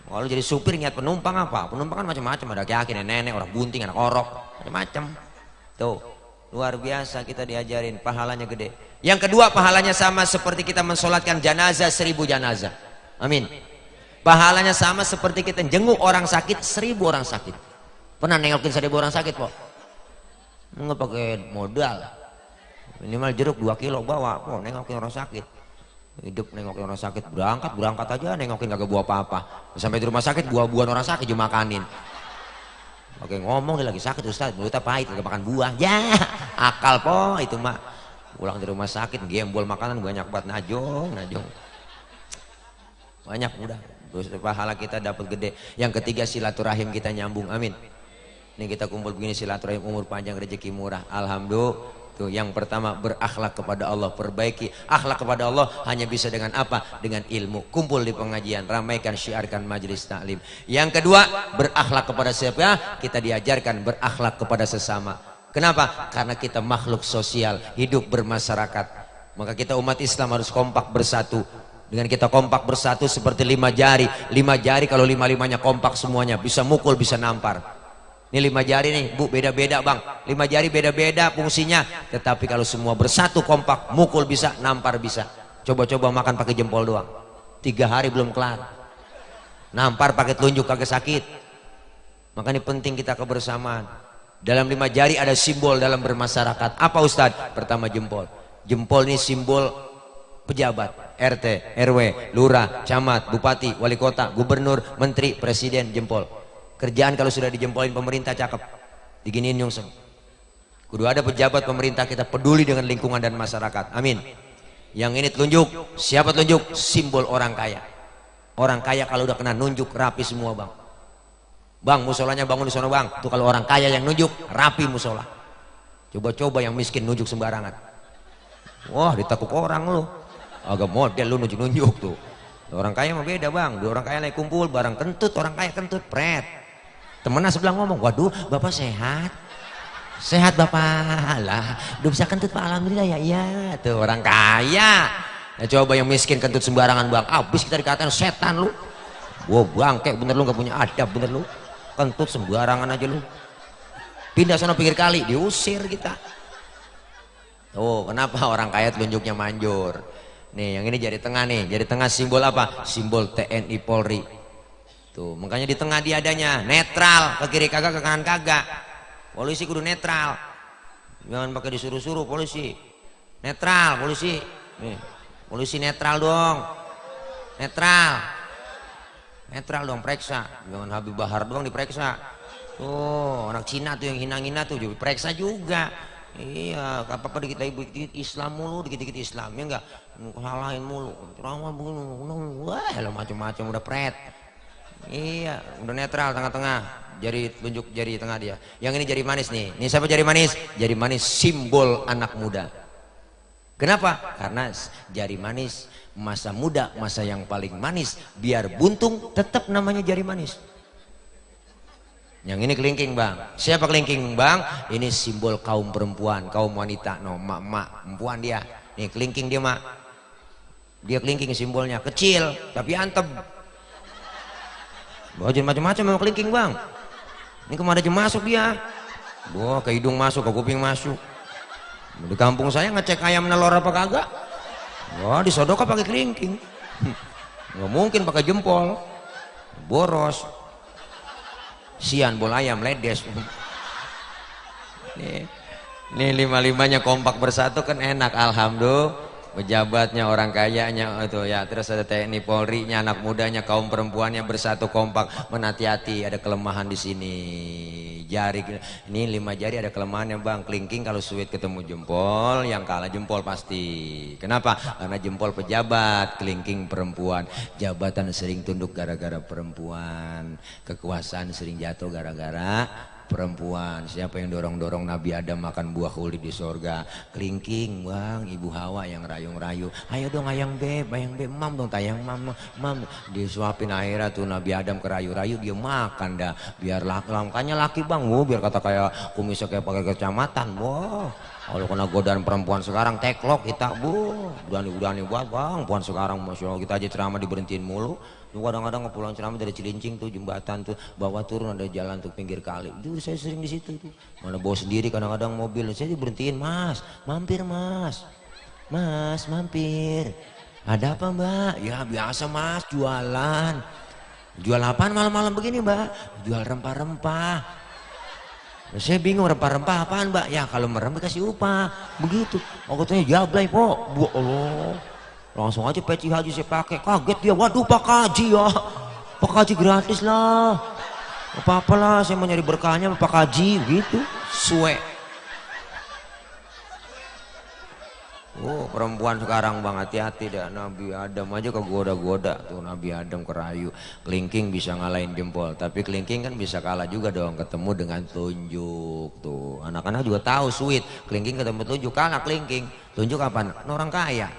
Kalau jadi supir ingat penumpang apa? Penumpang kan macam-macam, ada laki-laki, nenek, orang bunting, anak orok, macam-macam. Tuh luar biasa kita diajarin, pahalanya gede. Yang kedua pahalanya sama seperti kita mensolatkan jenazah 1000 jenazah. Amin. Pahalanya sama seperti kita jenguk orang sakit 1000 orang sakit. Pernah nengokin 1000 orang sakit po? Nggak pakai modal, minimal jeruk 2 kilo bawa po, nengokin orang sakit. Hidup nengokin orang sakit, berangkat aja nengokin kagak buah apa-apa. Sampai di rumah sakit buah-buahan orang sakit cuma makanin. Oke ngomong dia lagi sakit Ustaz, mulutnya pahit kagak makan buah. Ya akal po itu mak. Pulang di rumah sakit gembol makanan banyak banget, najong banyak udah. Terus pahala kita dapat gede. Yang ketiga silaturahim kita nyambung. Amin. Ini kita kumpul begini silaturahim, umur panjang, rezeki murah. Alhamdulillah. Tuh yang pertama berakhlak kepada Allah, perbaiki akhlak kepada Allah hanya bisa dengan apa? Dengan ilmu. Kumpul di pengajian, ramaikan, syiarkan majelis taklim. Yang kedua berakhlak kepada siapa? Kita diajarkan berakhlak kepada sesama. Kenapa? Karena kita makhluk sosial, hidup bermasyarakat. Maka kita umat Islam harus kompak bersatu. Dengan kita kompak bersatu seperti 5 jari. 5 jari kalau 5-5-nya kompak semuanya bisa mukul, bisa nampar. Ini 5 jari nih bu, beda-beda bang. 5 jari beda-beda fungsinya, tetapi kalau semua bersatu kompak, mukul bisa, nampar bisa. Coba-coba makan pakai jempol doang, 3 hari belum kelar. Nampar pakai telunjuk kagak sakit. Makanya penting kita kebersamaan. Dalam 5 jari ada simbol dalam bermasyarakat. Apa Ustadz? Pertama jempol. Jempol ini simbol pejabat, RT, RW, lurah, camat, bupati, wali kota, gubernur, menteri, presiden, jempol. Kerjaan kalau sudah dijempolin pemerintah cakep, diginiin nyungsem. Kudu ada pejabat pemerintah kita peduli dengan lingkungan dan masyarakat. Amin. Yang ini telunjuk, siapa telunjuk? Simbol orang kaya. Orang kaya kalau udah kena nunjuk rapi semua bang. Bang musolanya bangun di sana bang. Itu kalau orang kaya yang nunjuk rapi musola. Coba-coba yang miskin nunjuk sembarangan. Wah ditekuk orang lu. Agak model lu nunjuk-nunjuk tuh. Orang kaya mah beda bang. Orang kaya lagi kumpul barang kentut, orang kaya kentut pret. Temennya sebelah ngomong, waduh bapak sehat. Sehat bapak lah, udah bisa kentut pak, alhamdulillah ya. Iya tuh orang kaya. Nah, coba yang miskin kentut sembarangan bang, abis kita dikatain setan lu. Wow bang, kayak bener lu gak punya adab bener lu. Kentut sembarangan aja lu. Pindah sana pinggir kali, diusir kita. Oh kenapa orang kaya telunjuknya manjur. Nih yang ini jari tengah nih, jari tengah simbol apa? Simbol TNI Polri. Tuh, makanya di tengah dia adanya netral, ke kiri kagak, ke kanan kagak. Polisi kudu netral. Jangan pakai disuruh-suruh polisi. Netral polisi. Nih, polisi netral dong. Netral. Netral dong, periksa. Jangan Habib Bahar doang diperiksa. Tuh, anak Cina tuh yang hina-hina tuh juga diperiksa juga. Iya, apa-apa dikit-dikit Islam mulu, dikit-dikit Islam ya enggak. Salahin mulu. Ceramah begini. Wah, macam-macam udah pret. Iya, udah netral tengah-tengah. Jari tunjuk jari tengah dia. Yang ini jari manis nih. Ini siapa jari manis? Jari manis simbol anak muda. Kenapa? Karena jari manis masa muda, masa yang paling manis. Biar buntung tetap namanya jari manis. Yang ini kelingking bang. Siapa kelingking bang? Ini simbol kaum perempuan, kaum wanita. No, mak perempuan dia. Nih kelingking dia mak. Dia kelingking simbolnya kecil tapi antep. Bawa macam-macam memang kelingking bang. Ini kemana aja masuk dia. Wah ke hidung masuk, ke kuping masuk. Di kampung saya ngecek ayam nelor apa kagak. Wah disodok pakai kelingking. Nggak mungkin pakai jempol. Boros. Sian bol ayam ledes. Nih 5-5-nya kompak bersatu kan enak alhamdulillah. Pejabatnya, orang kayanya itu ya, terus ada TNI Polri-nya, anak mudanya, kaum perempuannya bersatu kompak. Menhati-hati ada kelemahan di sini. Jari ini 5 jari ada kelemahannya bang. Kelingking kalau suit ketemu jempol, yang kalah jempol pasti. Kenapa? Karena jempol pejabat, kelingking perempuan. Jabatan sering tunduk gara-gara perempuan, kekuasaan sering jatuh gara-gara perempuan. Siapa yang dorong-dorong Nabi Adam makan buah khuldi di sorga? Kelingking bang, ibu Hawa yang rayu-rayu. Ayo dong ayang beb, mam dong tayang mam. Disuapin akhirnya tuh Nabi Adam ke rayu-rayu, dia makan dah. Biar langkahnya laki bang, biar kata kayak kumisnya kayak pakai kecamatan. Wah, kalau kena godaan perempuan sekarang teklok kita berani buat bang. Perempuan sekarang masya Allah, kita aja ceramah diberhentiin mulu. Kadang-kadang pulang ceramah dari Cilincing tuh jembatan tuh bawah turun ada jalan tuh pinggir kali. Dulu saya sering di situ tuh. Mana bawa sendiri kadang-kadang mobil. Saya diberhentiin, mas, mampir mas, mampir. Ada apa mbak? Ya biasa mas, jualan. Jual apaan malam-malam begini mbak? Jual rempah-rempah. Saya bingung rempah-rempah apaan mbak? Ya kalau merem dikasih upah. Begitu. Aku tanya jablay po. Bu Allah. Langsung aja peci haji saya pakai. Kaget dia, waduh Pak Haji ya. Pak Haji gratis lah. Apa-apa lah, saya mau nyari berkahnya Pak Haji gitu. Suwe. Oh perempuan sekarang bang, hati-hati dah. Nabi Adam aja kegoda-goda tuh, Nabi Adam kerayu. Kelingking bisa ngalahin jempol, tapi kelingking kan bisa kalah juga dong ketemu dengan tunjuk tuh. Anak-anak juga tahu sweet. Kelingking ketemu tunjuk, kalah kelingking. Tunjuk apa? Orang kaya.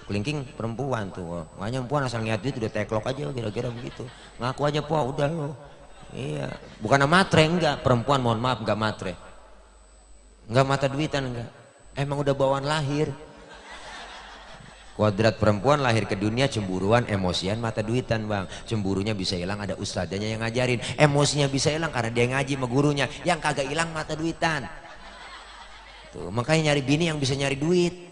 Kelingking perempuan tuh, makanya perempuan asal niat duit udah teklok aja kira-kira begitu. Ngaku aja po, udah lo. Iya, bukan matre enggak, perempuan mohon maaf enggak matre. Enggak mata duitan enggak. Emang udah bawaan lahir. Kuadrat perempuan lahir ke dunia cemburuan, emosian, mata duitan bang. Cemburunya bisa hilang ada ustadzanya yang ngajarin. Emosinya bisa hilang karena dia ngaji sama gurunya. Yang kagak hilang mata duitan. Tuh, makanya nyari bini yang bisa nyari duit.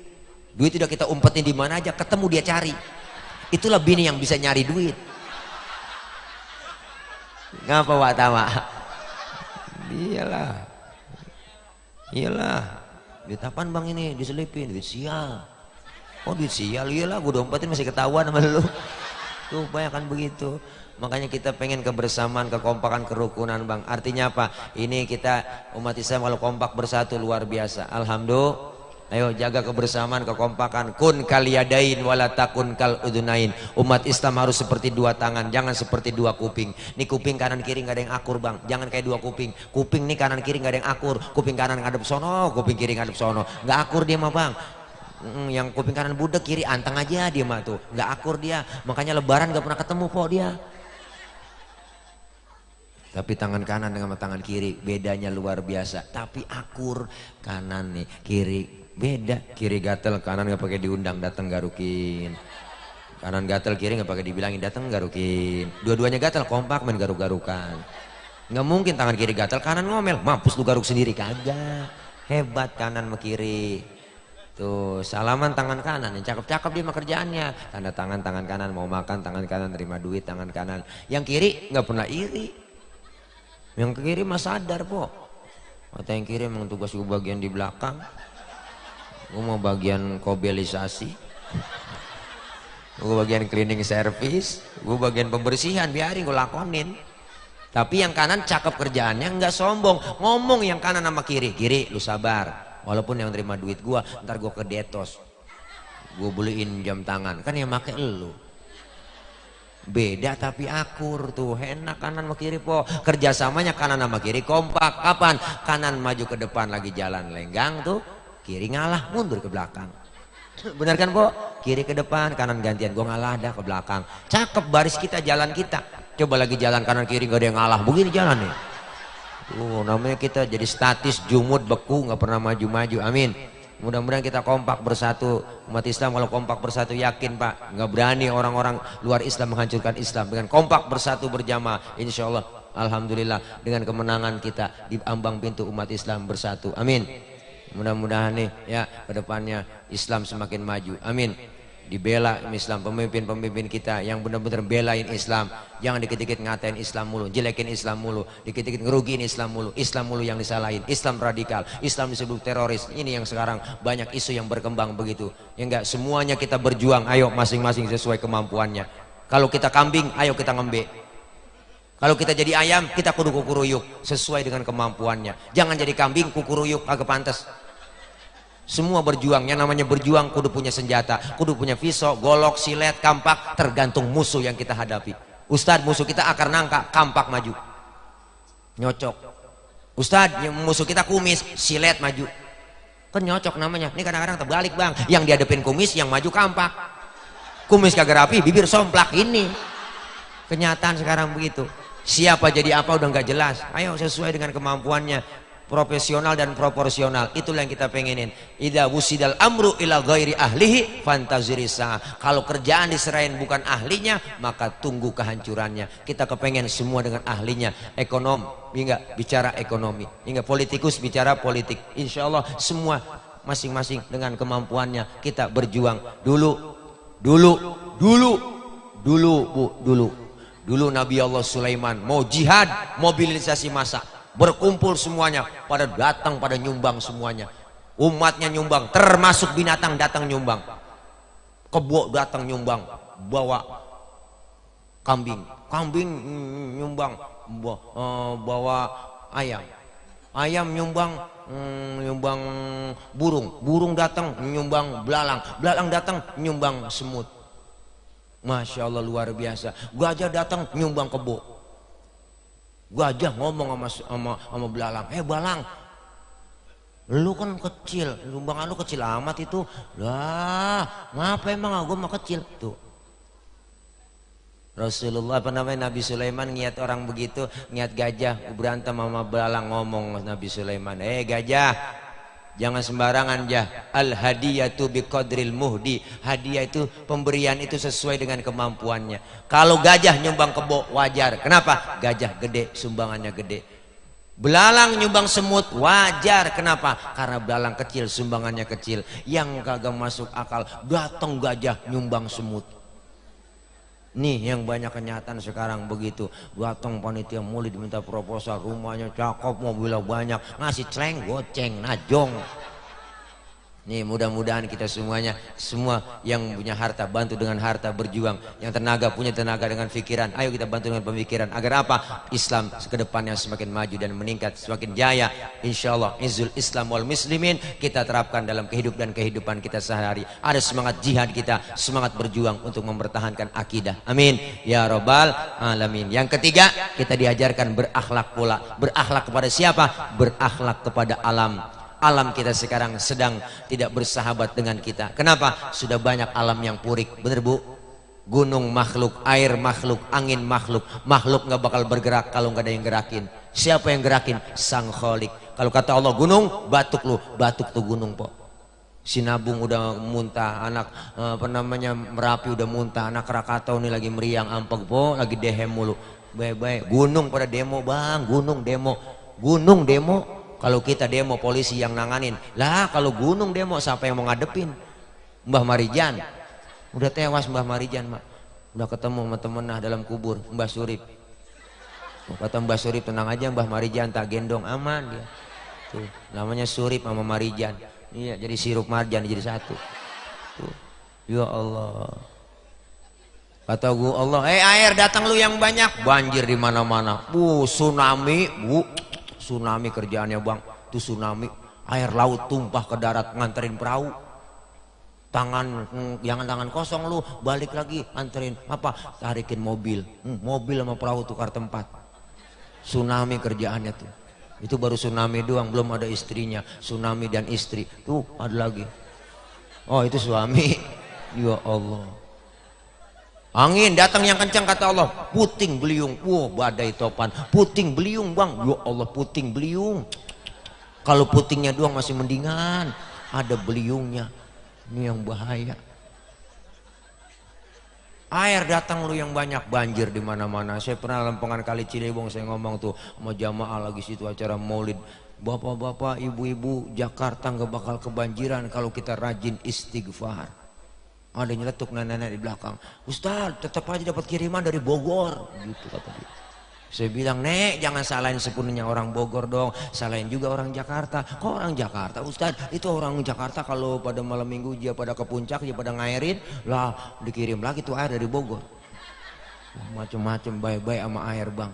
Duit udah kita umpetin di mana aja, ketemu dia cari. Itulah bini yang bisa nyari duit. Ngapa Wak Tawa? Iyalah. Duit apaan bang ini? Diselipin, duit sial. Oh duit sial, iyalah gue umpetin masih ketahuan sama lu. Tuh banyak kan begitu. Makanya kita pengen kebersamaan, kekompakan, kerukunan bang. Artinya apa? Ini kita umat Islam kalau kompak bersatu luar biasa. Alhamdulillah. Ayo jaga kebersamaan, kekompakan. Kun kaliyadain wala takun kal udunain. Umat Islam harus seperti dua tangan, jangan seperti dua kuping. Nih kuping kanan kiri nggak ada yang akur bang. Jangan kayak dua kuping. Kuping nih kanan kiri nggak ada yang akur. Kuping kanan ngadep sono, kuping kiri ngadep sono. Nggak akur dia mah bang. Yang kuping kanan budek, kiri anteng aja dia mah tuh. Nggak akur dia. Makanya lebaran nggak pernah ketemu po dia. Tapi tangan kanan dengan tangan kiri bedanya luar biasa. Tapi akur kanan nih, kiri beda. Kiri gatel, kanan nggak pakai diundang, datang garukin. Kanan gatel, kiri nggak pakai dibilangin, datang garukin. Dua-duanya gatel, kompak main garuk-garukan. Nggak mungkin tangan kiri gatel, kanan ngomel, mampus lu garuk sendiri, kagak. Hebat kanan sama kiri. Tuh salaman tangan kanan, yang cakep-cakep dia mah kerjaannya. Tanda tangan tangan kanan, mau makan tangan kanan, terima duit tangan kanan. Yang kiri nggak pernah iri. Yang kiri mah sadar po. Kata yang kiri emang tugas gue bagian di belakang. Gue mau bagian kobelisasi. Gue bagian cleaning service. Gue bagian pembersihan, biarin gue lakonin. Tapi yang kanan cakep kerjaannya, nggak sombong. Ngomong yang kanan sama kiri. Kiri lu sabar. Walaupun yang terima duit gue, ntar gue ke detos. Gue beliin jam tangan. Kan yang make elu. Beda tapi akur tuh, enak kanan sama kiri po. Kerjasamanya kanan sama kiri kompak. Kapan? Kanan maju ke depan lagi jalan lenggang tuh, kiri ngalah mundur ke belakang. Bener kan po? Kiri ke depan, kanan gantian, gue ngalah dah ke belakang. Cakep baris kita, jalan kita. Coba lagi jalan kanan kiri gak ada yang ngalah, begini jalan nih. Namanya kita jadi statis, jumud, beku, nggak pernah maju-maju. Amin. Mudah-mudahan kita kompak bersatu. Umat Islam kalau kompak bersatu, yakin pak, nggak berani orang-orang luar Islam menghancurkan Islam. Dengan kompak bersatu berjamaah, insya Allah, alhamdulillah, dengan kemenangan kita di ambang pintu umat Islam bersatu. Amin. Mudah-mudahan nih ya kedepannya Islam semakin maju. Amin. Dibela Islam, pemimpin-pemimpin kita yang benar-benar belain Islam. Jangan dikit-dikit ngatain Islam mulu, jelekin Islam mulu, dikit-dikit ngerugiin Islam mulu. Islam mulu yang disalahin, Islam radikal, Islam disebut teroris. Ini yang sekarang banyak isu yang berkembang begitu. Ya enggak, semuanya kita berjuang, ayo masing-masing sesuai kemampuannya. Kalau kita kambing, ayo kita ngembek. Kalau kita jadi ayam, kita kudu kukuruyuk sesuai dengan kemampuannya. Jangan jadi kambing kukuruyuk agak pantas. Semua berjuang, yang namanya berjuang kudu punya senjata, kudu punya pisau, golok, silet, kampak, tergantung musuh yang kita hadapi. Ustadz, musuh kita akar nangka, kampak maju, nyocok. Ustadz, yang musuh kita kumis, silet maju. Kan nyocok namanya. Ini kadang-kadang terbalik bang. Yang dihadapin kumis, yang maju kampak. Kumis kagak rapi, bibir somplak. Ini kenyataan sekarang begitu. Siapa jadi apa udah nggak jelas. Ayo sesuai dengan kemampuannya, profesional dan proporsional. Itulah yang kita pengenin. Idza wusidal amru ila ghairi ahlihi fantaziri sa'ah. Kalau kerjaan diserahin bukan ahlinya, maka tunggu kehancurannya. Kita kepengen semua dengan ahlinya. Ekonom, hingga bicara ekonomi, hingga politikus bicara politik. Insya Allah semua masing-masing dengan kemampuannya kita berjuang. Dulu Nabi Allah Sulaiman mau jihad, mobilisasi massa, berkumpul semuanya, pada datang, pada nyumbang semuanya. Umatnya nyumbang, termasuk binatang datang nyumbang. Kebo datang nyumbang, bawa kambing nyumbang, bawa ayam nyumbang burung datang nyumbang belalang datang nyumbang semut. Masya Allah luar biasa. Gajah datang nyumbang kebo. Gajah ngomong sama belalang, belalang, lu kan kecil, sumbangan lu kecil amat itu. Lah, ngapa emang gue mah kecil tuh. Rasulullah Nabi Sulaiman ngiat orang begitu, ngiat gajah berantem sama belalang, ngomong Nabi Sulaiman, gajah, jangan sembarangan jah. Al hadiyatu biqadril muhdi. Hadiah itu, pemberian itu sesuai dengan kemampuannya. Kalau gajah nyumbang kebo wajar. Kenapa? Gajah gede, sumbangannya gede. Belalang nyumbang semut wajar. Kenapa? Karena belalang kecil, sumbangannya kecil. Yang kagak masuk akal, datang gajah nyumbang semut. Nih yang banyak kenyataan sekarang begitu. Datang panitia mulai diminta proposal, rumahnya cakep, mobilnya banyak, ngasih celeng goceng najong. Nih mudah-mudahan kita semuanya, semua yang punya harta bantu dengan harta berjuang, yang tenaga punya tenaga dengan pikiran, ayo kita bantu dengan pemikiran. Agar apa? Islam kedepannya semakin maju dan meningkat, semakin jaya. Insya Allah izul Islam wal muslimin kita terapkan dalam kehidupan kita sehari. Ada semangat jihad kita, semangat berjuang untuk mempertahankan akidah. Amin ya robbal alamin. Yang ketiga, kita diajarkan berakhlak pula. Berakhlak kepada siapa? Berakhlak kepada alam. Alam kita sekarang sedang tidak bersahabat dengan kita. Kenapa? Sudah banyak alam yang purik. Bener bu? Gunung makhluk, air makhluk, angin makhluk. Makhluk nggak bakal bergerak kalau nggak ada yang gerakin. Siapa yang gerakin? Sang Kholik. Kalau kata Allah gunung, batuk lu, batuk tuh gunung po. Sinabung udah muntah, anak Merapi udah muntah, anak Krakatau ini lagi meriang ampeg po, lagi dehem mulu. Baik-baik. Gunung pada demo bang, gunung demo. Kalau kita demo polisi yang nanganin. Lah kalau gunung demo siapa yang mau ngadepin? Mbah Marijan. Udah tewas Mbah Marijan mak. Udah ketemu sama temenah dalam kubur Mbah Surip. Kata Mbah Surip, tenang aja Mbah Marijan tak gendong, aman dia. Tuh, namanya Surip sama Marijan. Iya jadi sirup marjan jadi satu. Tuh. Ya Allah. Kata gua Allah, air datang lu yang banyak, banjir di mana-mana. Tsunami, tsunami kerjaannya bang, itu tsunami, air laut tumpah ke darat nganterin perahu. Jangan tangan kosong lu, balik lagi anterin apa? Tarikin mobil, mobil sama perahu tukar tempat. Tsunami kerjaannya tuh. Itu baru tsunami doang, belum ada istrinya. Tsunami dan istri, tuh ada lagi. Oh itu suami. Ya Allah. Angin datang yang kencang kata Allah, puting beliung, badai topan, puting beliung bang, ya Allah puting beliung. Kalau putingnya doang masih mendingan, ada beliungnya, ini yang bahaya. Air datang lu yang banyak, banjir di mana-mana. Saya pernah lempengan Kali Ciliwung, saya ngomong tuh sama jamaah lagi situ acara Maulid. Bapak-bapak, ibu-ibu, Jakarta nggak bakal kebanjiran kalau kita rajin istighfar. Ada nyeletuk nenek-nenek di belakang. Ustaz, tetap aja dapat kiriman dari Bogor, gitu kata dia. Saya bilang, Nek, jangan salahin sepenuhnya orang Bogor dong, salahin juga orang Jakarta. Kok orang Jakarta, Ustaz? Itu orang Jakarta kalau pada malam minggu dia pada ke puncak, dia pada ngairin, lah dikirim lagi tuh air dari Bogor. Macem-macem, baik-baik sama air bang.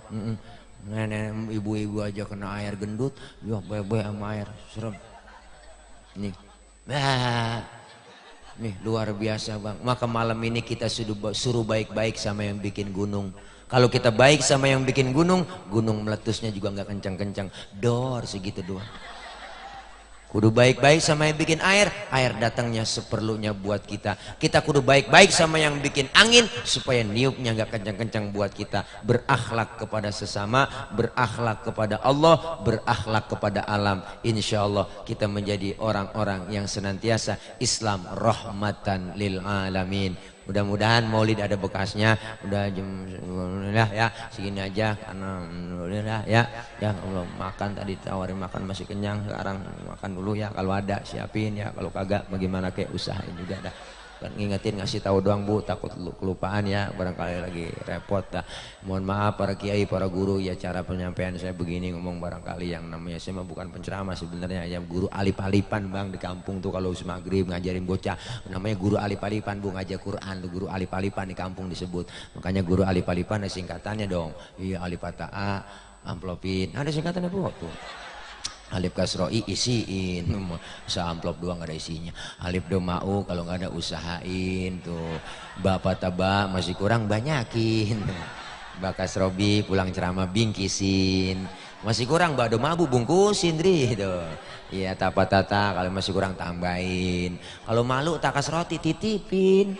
Nenek, ibu-ibu aja kena air gendut, ya baik-baik sama air, serem. Nih, nih luar biasa bang. Maka malam ini kita suruh baik-baik sama yang bikin gunung. Kalau kita baik sama yang bikin gunung, gunung meletusnya juga nggak kencang-kencang, dor segitu doang. Kudu baik-baik sama yang bikin air, air datangnya seperlunya buat kita. Kita kudu baik-baik sama yang bikin angin, supaya niupnya nggak kencang-kencang buat kita. Berakhlak kepada sesama, berakhlak kepada Allah, berakhlak kepada alam. Insya Allah kita menjadi orang-orang yang senantiasa Islam rahmatan lil alamin. Mudah-mudahan Maulid ada bekasnya. Udah jam ya segini aja karena ya kalau makan tadi tawarin makan masih kenyang, sekarang makan dulu ya, kalau ada siapin ya, kalau kagak bagaimana kayak usahain juga dah. Kan ngingetin ngasih tahu doang Bu, takut kelupaan ya, barangkali lagi repot dah. Mohon maaf para kiai, para guru ya, cara penyampaian saya begini ngomong barangkali yang namanya saya mah bukan penceramah sebenarnya, ya guru alip-alipan Bang di kampung tuh kalau maghrib ngajarin bocah, namanya guru alip-alipan Bu, ngajar Quran tuh guru alip-alipan di kampung disebut. Makanya guru alip-alipan ada singkatannya dong. Iya alipata A, amplopin. Ada singkatannya Bu tuh. Alif kasroi isiin, amplop doang gak ada isinya. Alif domau kalau nggak ada usahain tuh. Bapak taba masih kurang banyakin. Bakas robi pulang ceramah bingkisin. Masih kurang mbak domabu bungkusin dri tuh. Iya tapa tata kalau masih kurang tambahin. Kalau malu takas roti titipin.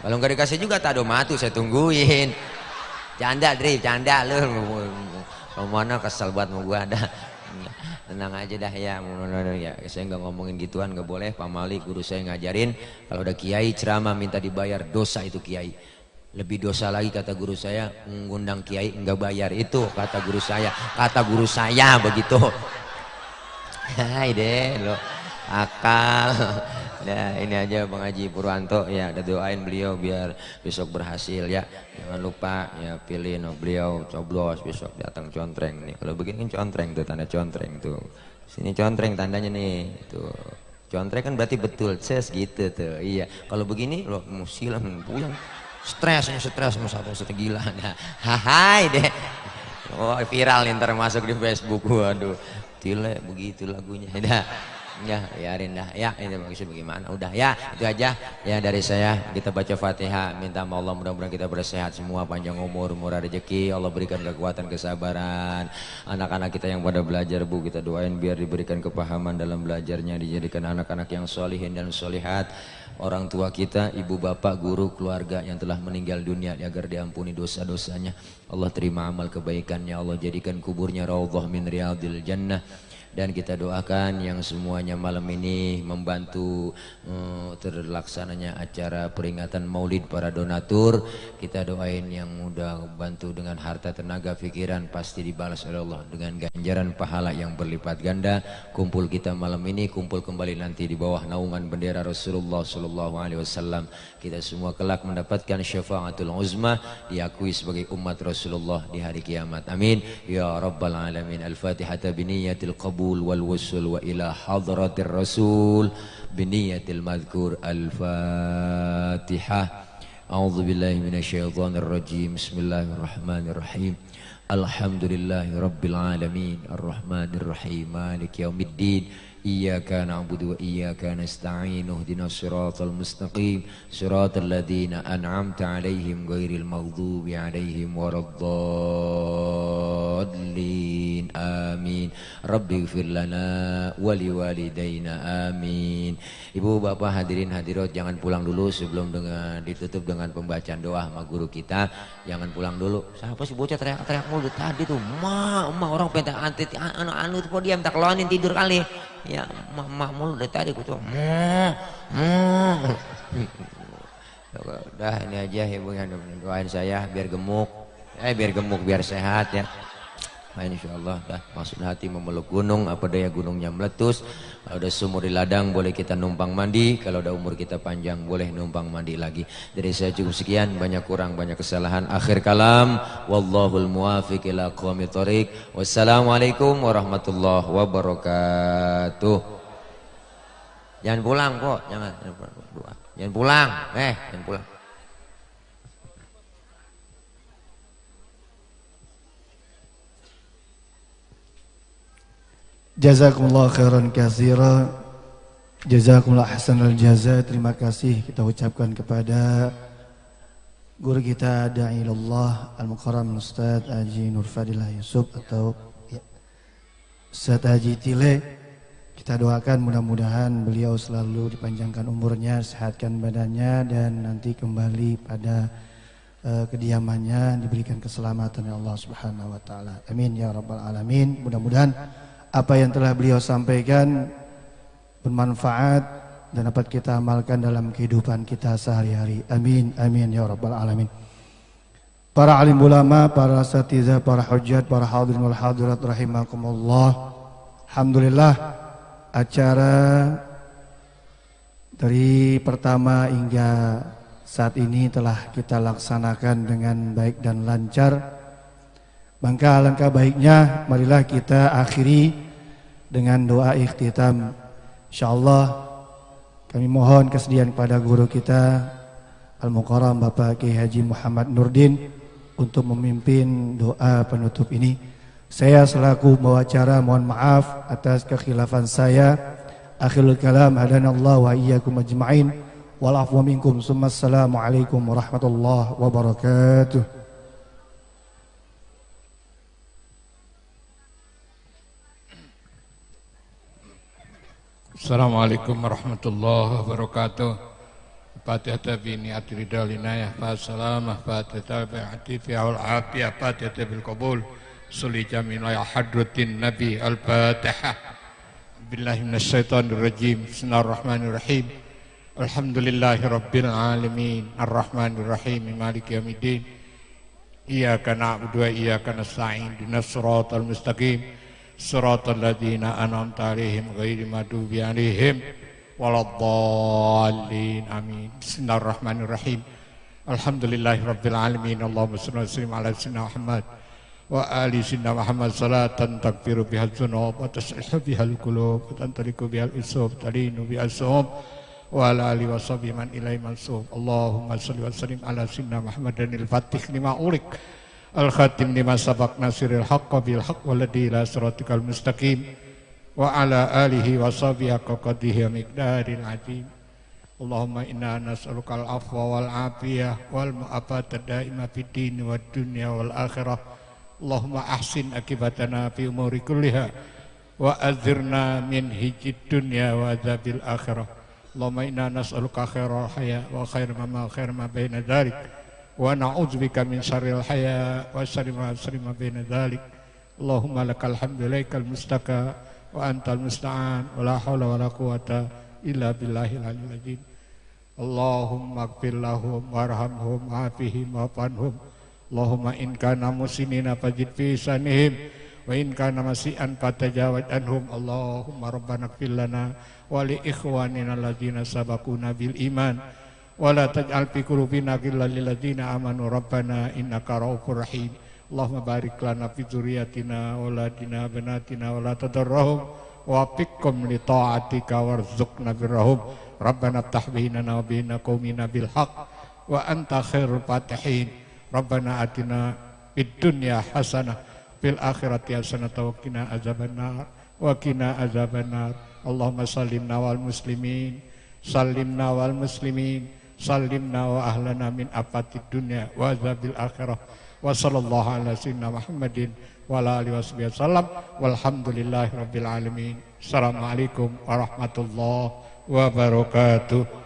Kalau nggak dikasih juga tak domatu saya tungguin. Canda dri, canda lu. Kalau mana kesel buat mau gua ada. Tenang aja dah ya, saya nggak ngomongin gituan, nggak boleh. Pak Mali guru saya ngajarin kalau ada kiai ceramah minta dibayar, dosa itu kiai. Lebih dosa lagi kata guru saya mengundang kiai nggak bayar, itu kata guru saya begitu. Hai deh lo akal. Nah ini aja Bang Haji Purwanto ya, udah doain beliau biar besok berhasil ya. Jangan lupa ya pilih beliau coblos besok datang contreng nih. Kalau begini kan contreng tuh, tanda contreng tuh. Sini contreng tandanya nih tuh. Contreng kan berarti betul ses gitu tuh. Iya. Kalau begini lo musilam pulang. Stres mau satu gila. Nah, hai deh. Oh viral nih ntar masuk di Facebook. Waduh. Tile begitu lagunya. Dah. Ya biarin dah ya, ini maksudnya bagaimana, udah ya itu aja ya dari saya. Kita baca Fatihah, minta sama Allah mudah-mudahan kita bersehat semua, panjang umur, murah rezeki, Allah berikan kekuatan kesabaran. Anak-anak kita yang pada belajar Bu, kita doain biar diberikan kepahaman dalam belajarnya, dijadikan anak-anak yang solihin dan solihat. Orang tua kita, ibu bapak, guru, keluarga yang telah meninggal dunia agar diampuni dosa-dosanya, Allah terima amal kebaikannya, Allah jadikan kuburnya raudhah min riyadil jannah. Dan kita doakan yang semuanya malam ini membantu terlaksananya acara peringatan Maulid para donatur. Kita doain yang mudah bantu dengan harta, tenaga, pikiran, pasti dibalas oleh Allah dengan ganjaran pahala yang berlipat ganda. Kumpul kita malam ini, kumpul kembali nanti di bawah naungan bendera Rasulullah SAW. Kita semua kelak mendapatkan syafaatul uzma, diakui sebagai umat Rasulullah di hari kiamat. Amin ya rabbal alamin. Al-Fatihah biniyatil qabul wal wusul wa ila hadratir rasul biniyatil madhkur. Al-Fatihah. A'udzu billahi minasyaitonir rajim. Bismillahirrahmanirrahim. Alhamdulillahi rabbil alamin arrahmanir rahim maliki yaumiddin. Iyyaka na'budu wa iyyaka nasta'in ihdinas siratal mustaqim siratal ladzina an'amta 'alaihim ghairil maghdubi 'alaihim waraddallin. Amin. Rabbighfir lana wa liwalidayna. Amin. Ibu bapak hadirin hadirat jangan pulang dulu sebelum ditutup dengan pembacaan doa sama guru kita. Jangan pulang dulu. Siapa sih bocah teriak-teriak mulu dari tadi tuh? Ma orang pengen anu itu diam tak kelonin tidur kali. Ya mak mulu dari tadi ku tuh. Udah ini aja ibu yang doain saya biar gemuk. Biar gemuk biar sehat ya. Nah, insyaallah dah maksud hati memeluk gunung, apa daya gunungnya meletus. Kalau udah sumur di ladang boleh kita numpang mandi, kalau udah umur kita panjang boleh numpang mandi lagi. Dari saya cukup sekian, banyak kurang banyak kesalahan. Akhir kalam, wallahul muwaffiq ila aqwamit thoriq. Wassalamualaikum warahmatullahi wabarakatuh. Jangan pulang kok, jangan pulang. Jangan pulang, jangan pulang. Jazakumullah khairan katsira. Jazakumullah ahsanal jaza. Terima kasih kita ucapkan kepada guru kita Da'ilallah Al-Mukarram Ustaz Haji Nur Fadilah Yusuf atau Ustaz Haji Tile. Kita doakan mudah-mudahan beliau selalu dipanjangkan umurnya, sehatkan badannya, dan nanti kembali pada kediamannya diberikan keselamatan oleh Allah Subhanahu wa taala. Amin ya rabbal alamin. Mudah-mudahan apa yang telah beliau sampaikan bermanfaat dan dapat kita amalkan dalam kehidupan kita sehari-hari. Amin amin ya rabbal alamin. Para alim ulama, para asatidzah, para hujjat, para hadirin wal hadirat rahimakumullah. Alhamdulillah, acara dari pertama hingga saat ini telah kita laksanakan dengan baik dan lancar. Maka alangkah baiknya marilah kita akhiri dengan doa ikhtitam. Insyaallah kami mohon kesediaan kepada guru kita Al-Mukarram Bapak Kiai Haji Muhammad Nurdin untuk memimpin doa penutup ini. Saya selaku pembawa acara mohon maaf atas kekhilafan saya. Akhirul kalam hadanallahu wa iyyakum ajma'in. Wal afwa minkum. Assalamualaikum warahmatullahi wabarakatuh. Assalamualaikum warahmatullahi wabarakatuh. Fatihah bi ni'ati ridal inayah fa salamah fatihah bi atifi wal afiyah fatihah bil qabul suli jamil ya hadratin nabi al-fatihah. Billahi minasyaitonir rajim. Bismillahirrahmanirrahim. Alhamdulillahi rabbil alamin arrahmanir rahim maliki yaumiddin. Iyyaka na'budu wa iyyaka nasta'in ihdinas siratal mustaqim siratal ladzina an'amta 'alaihim ghairil maghdubi 'alaihim waladdallin amin. Bismillahirrahmanirrahim. Alhamdulillahi rabbil alamin. Allahumma shalli wa sallim ala sayyidina Muhammad wa ali sayyidina Muhammad salatan takfiru bihal dzunub wa taslihu bihal qulub wa tantariku bihal usub talinu bihal sum wa ala alihi wa sahbihi man ilaihi mansub. Allahumma shalli wa sallim ala sayyidina Muhammadin al-fatih lima ulik al-khatim lima sabaq nasiril haqqa bil haqq walladhi ila siratikal mustaqim wa ala alihi wa sahbihi haqqa qadrihi wa miqdaril azim. Allahumma inna nas'aluka al-afwa wal afiyah wal mu'afata daima fid din wad dunya wal akhirah. Allahumma ahsin akibatana fi umuri kulliha wa azirna min hijid dunya wa azabil akhirah. Allahumma inna nas'aluka khairal haya wa khair ma baina dzalik wa na'udzubika min syarril haya wa syarri ma baina dzalik. Allahumma lakal hamdu laikal mustaka wa antal musta'an wa la haula wa la quwata illa billahil aliyyil azim. Allahumma ighfir lahum warhamhum wa'afihim wa'fanhum. Allahumma in kana musinina fajid fi sanihim wa in kana masi'an fatajawaz anhum. Allahumma rabbana ighfir lana wa li ikhwanina alladzina sabaquna bil iman wa la taj'al fi qulubina ghillan lil ladzina amanu rabbana innaka ra'ufur rahim. Allahumma barik lana fi dzurriyyatina wa auladina banatina wa la tadarrahum wa waffiqhum li ta'atika warzuqna birrahum. Rabbana iftah bainana wa baina qaumina bil haqq wa anta khairul fatihin. Rabbana atina fid dunya hasanah fil akhirati hasanah wa qina azabannar wa qina azabannar. Allahumma sallimna wal muslimin sallimna wal muslimin sallimna wa ahlana min afatid dunya wa azabil akhirah. Wa sallallahu ala sayyidina Muhammadin wa ala alihi washabihi wasallam walhamdulillahi rabbil alamin. Assalamualaikum warahmatullahi wabarakatuh.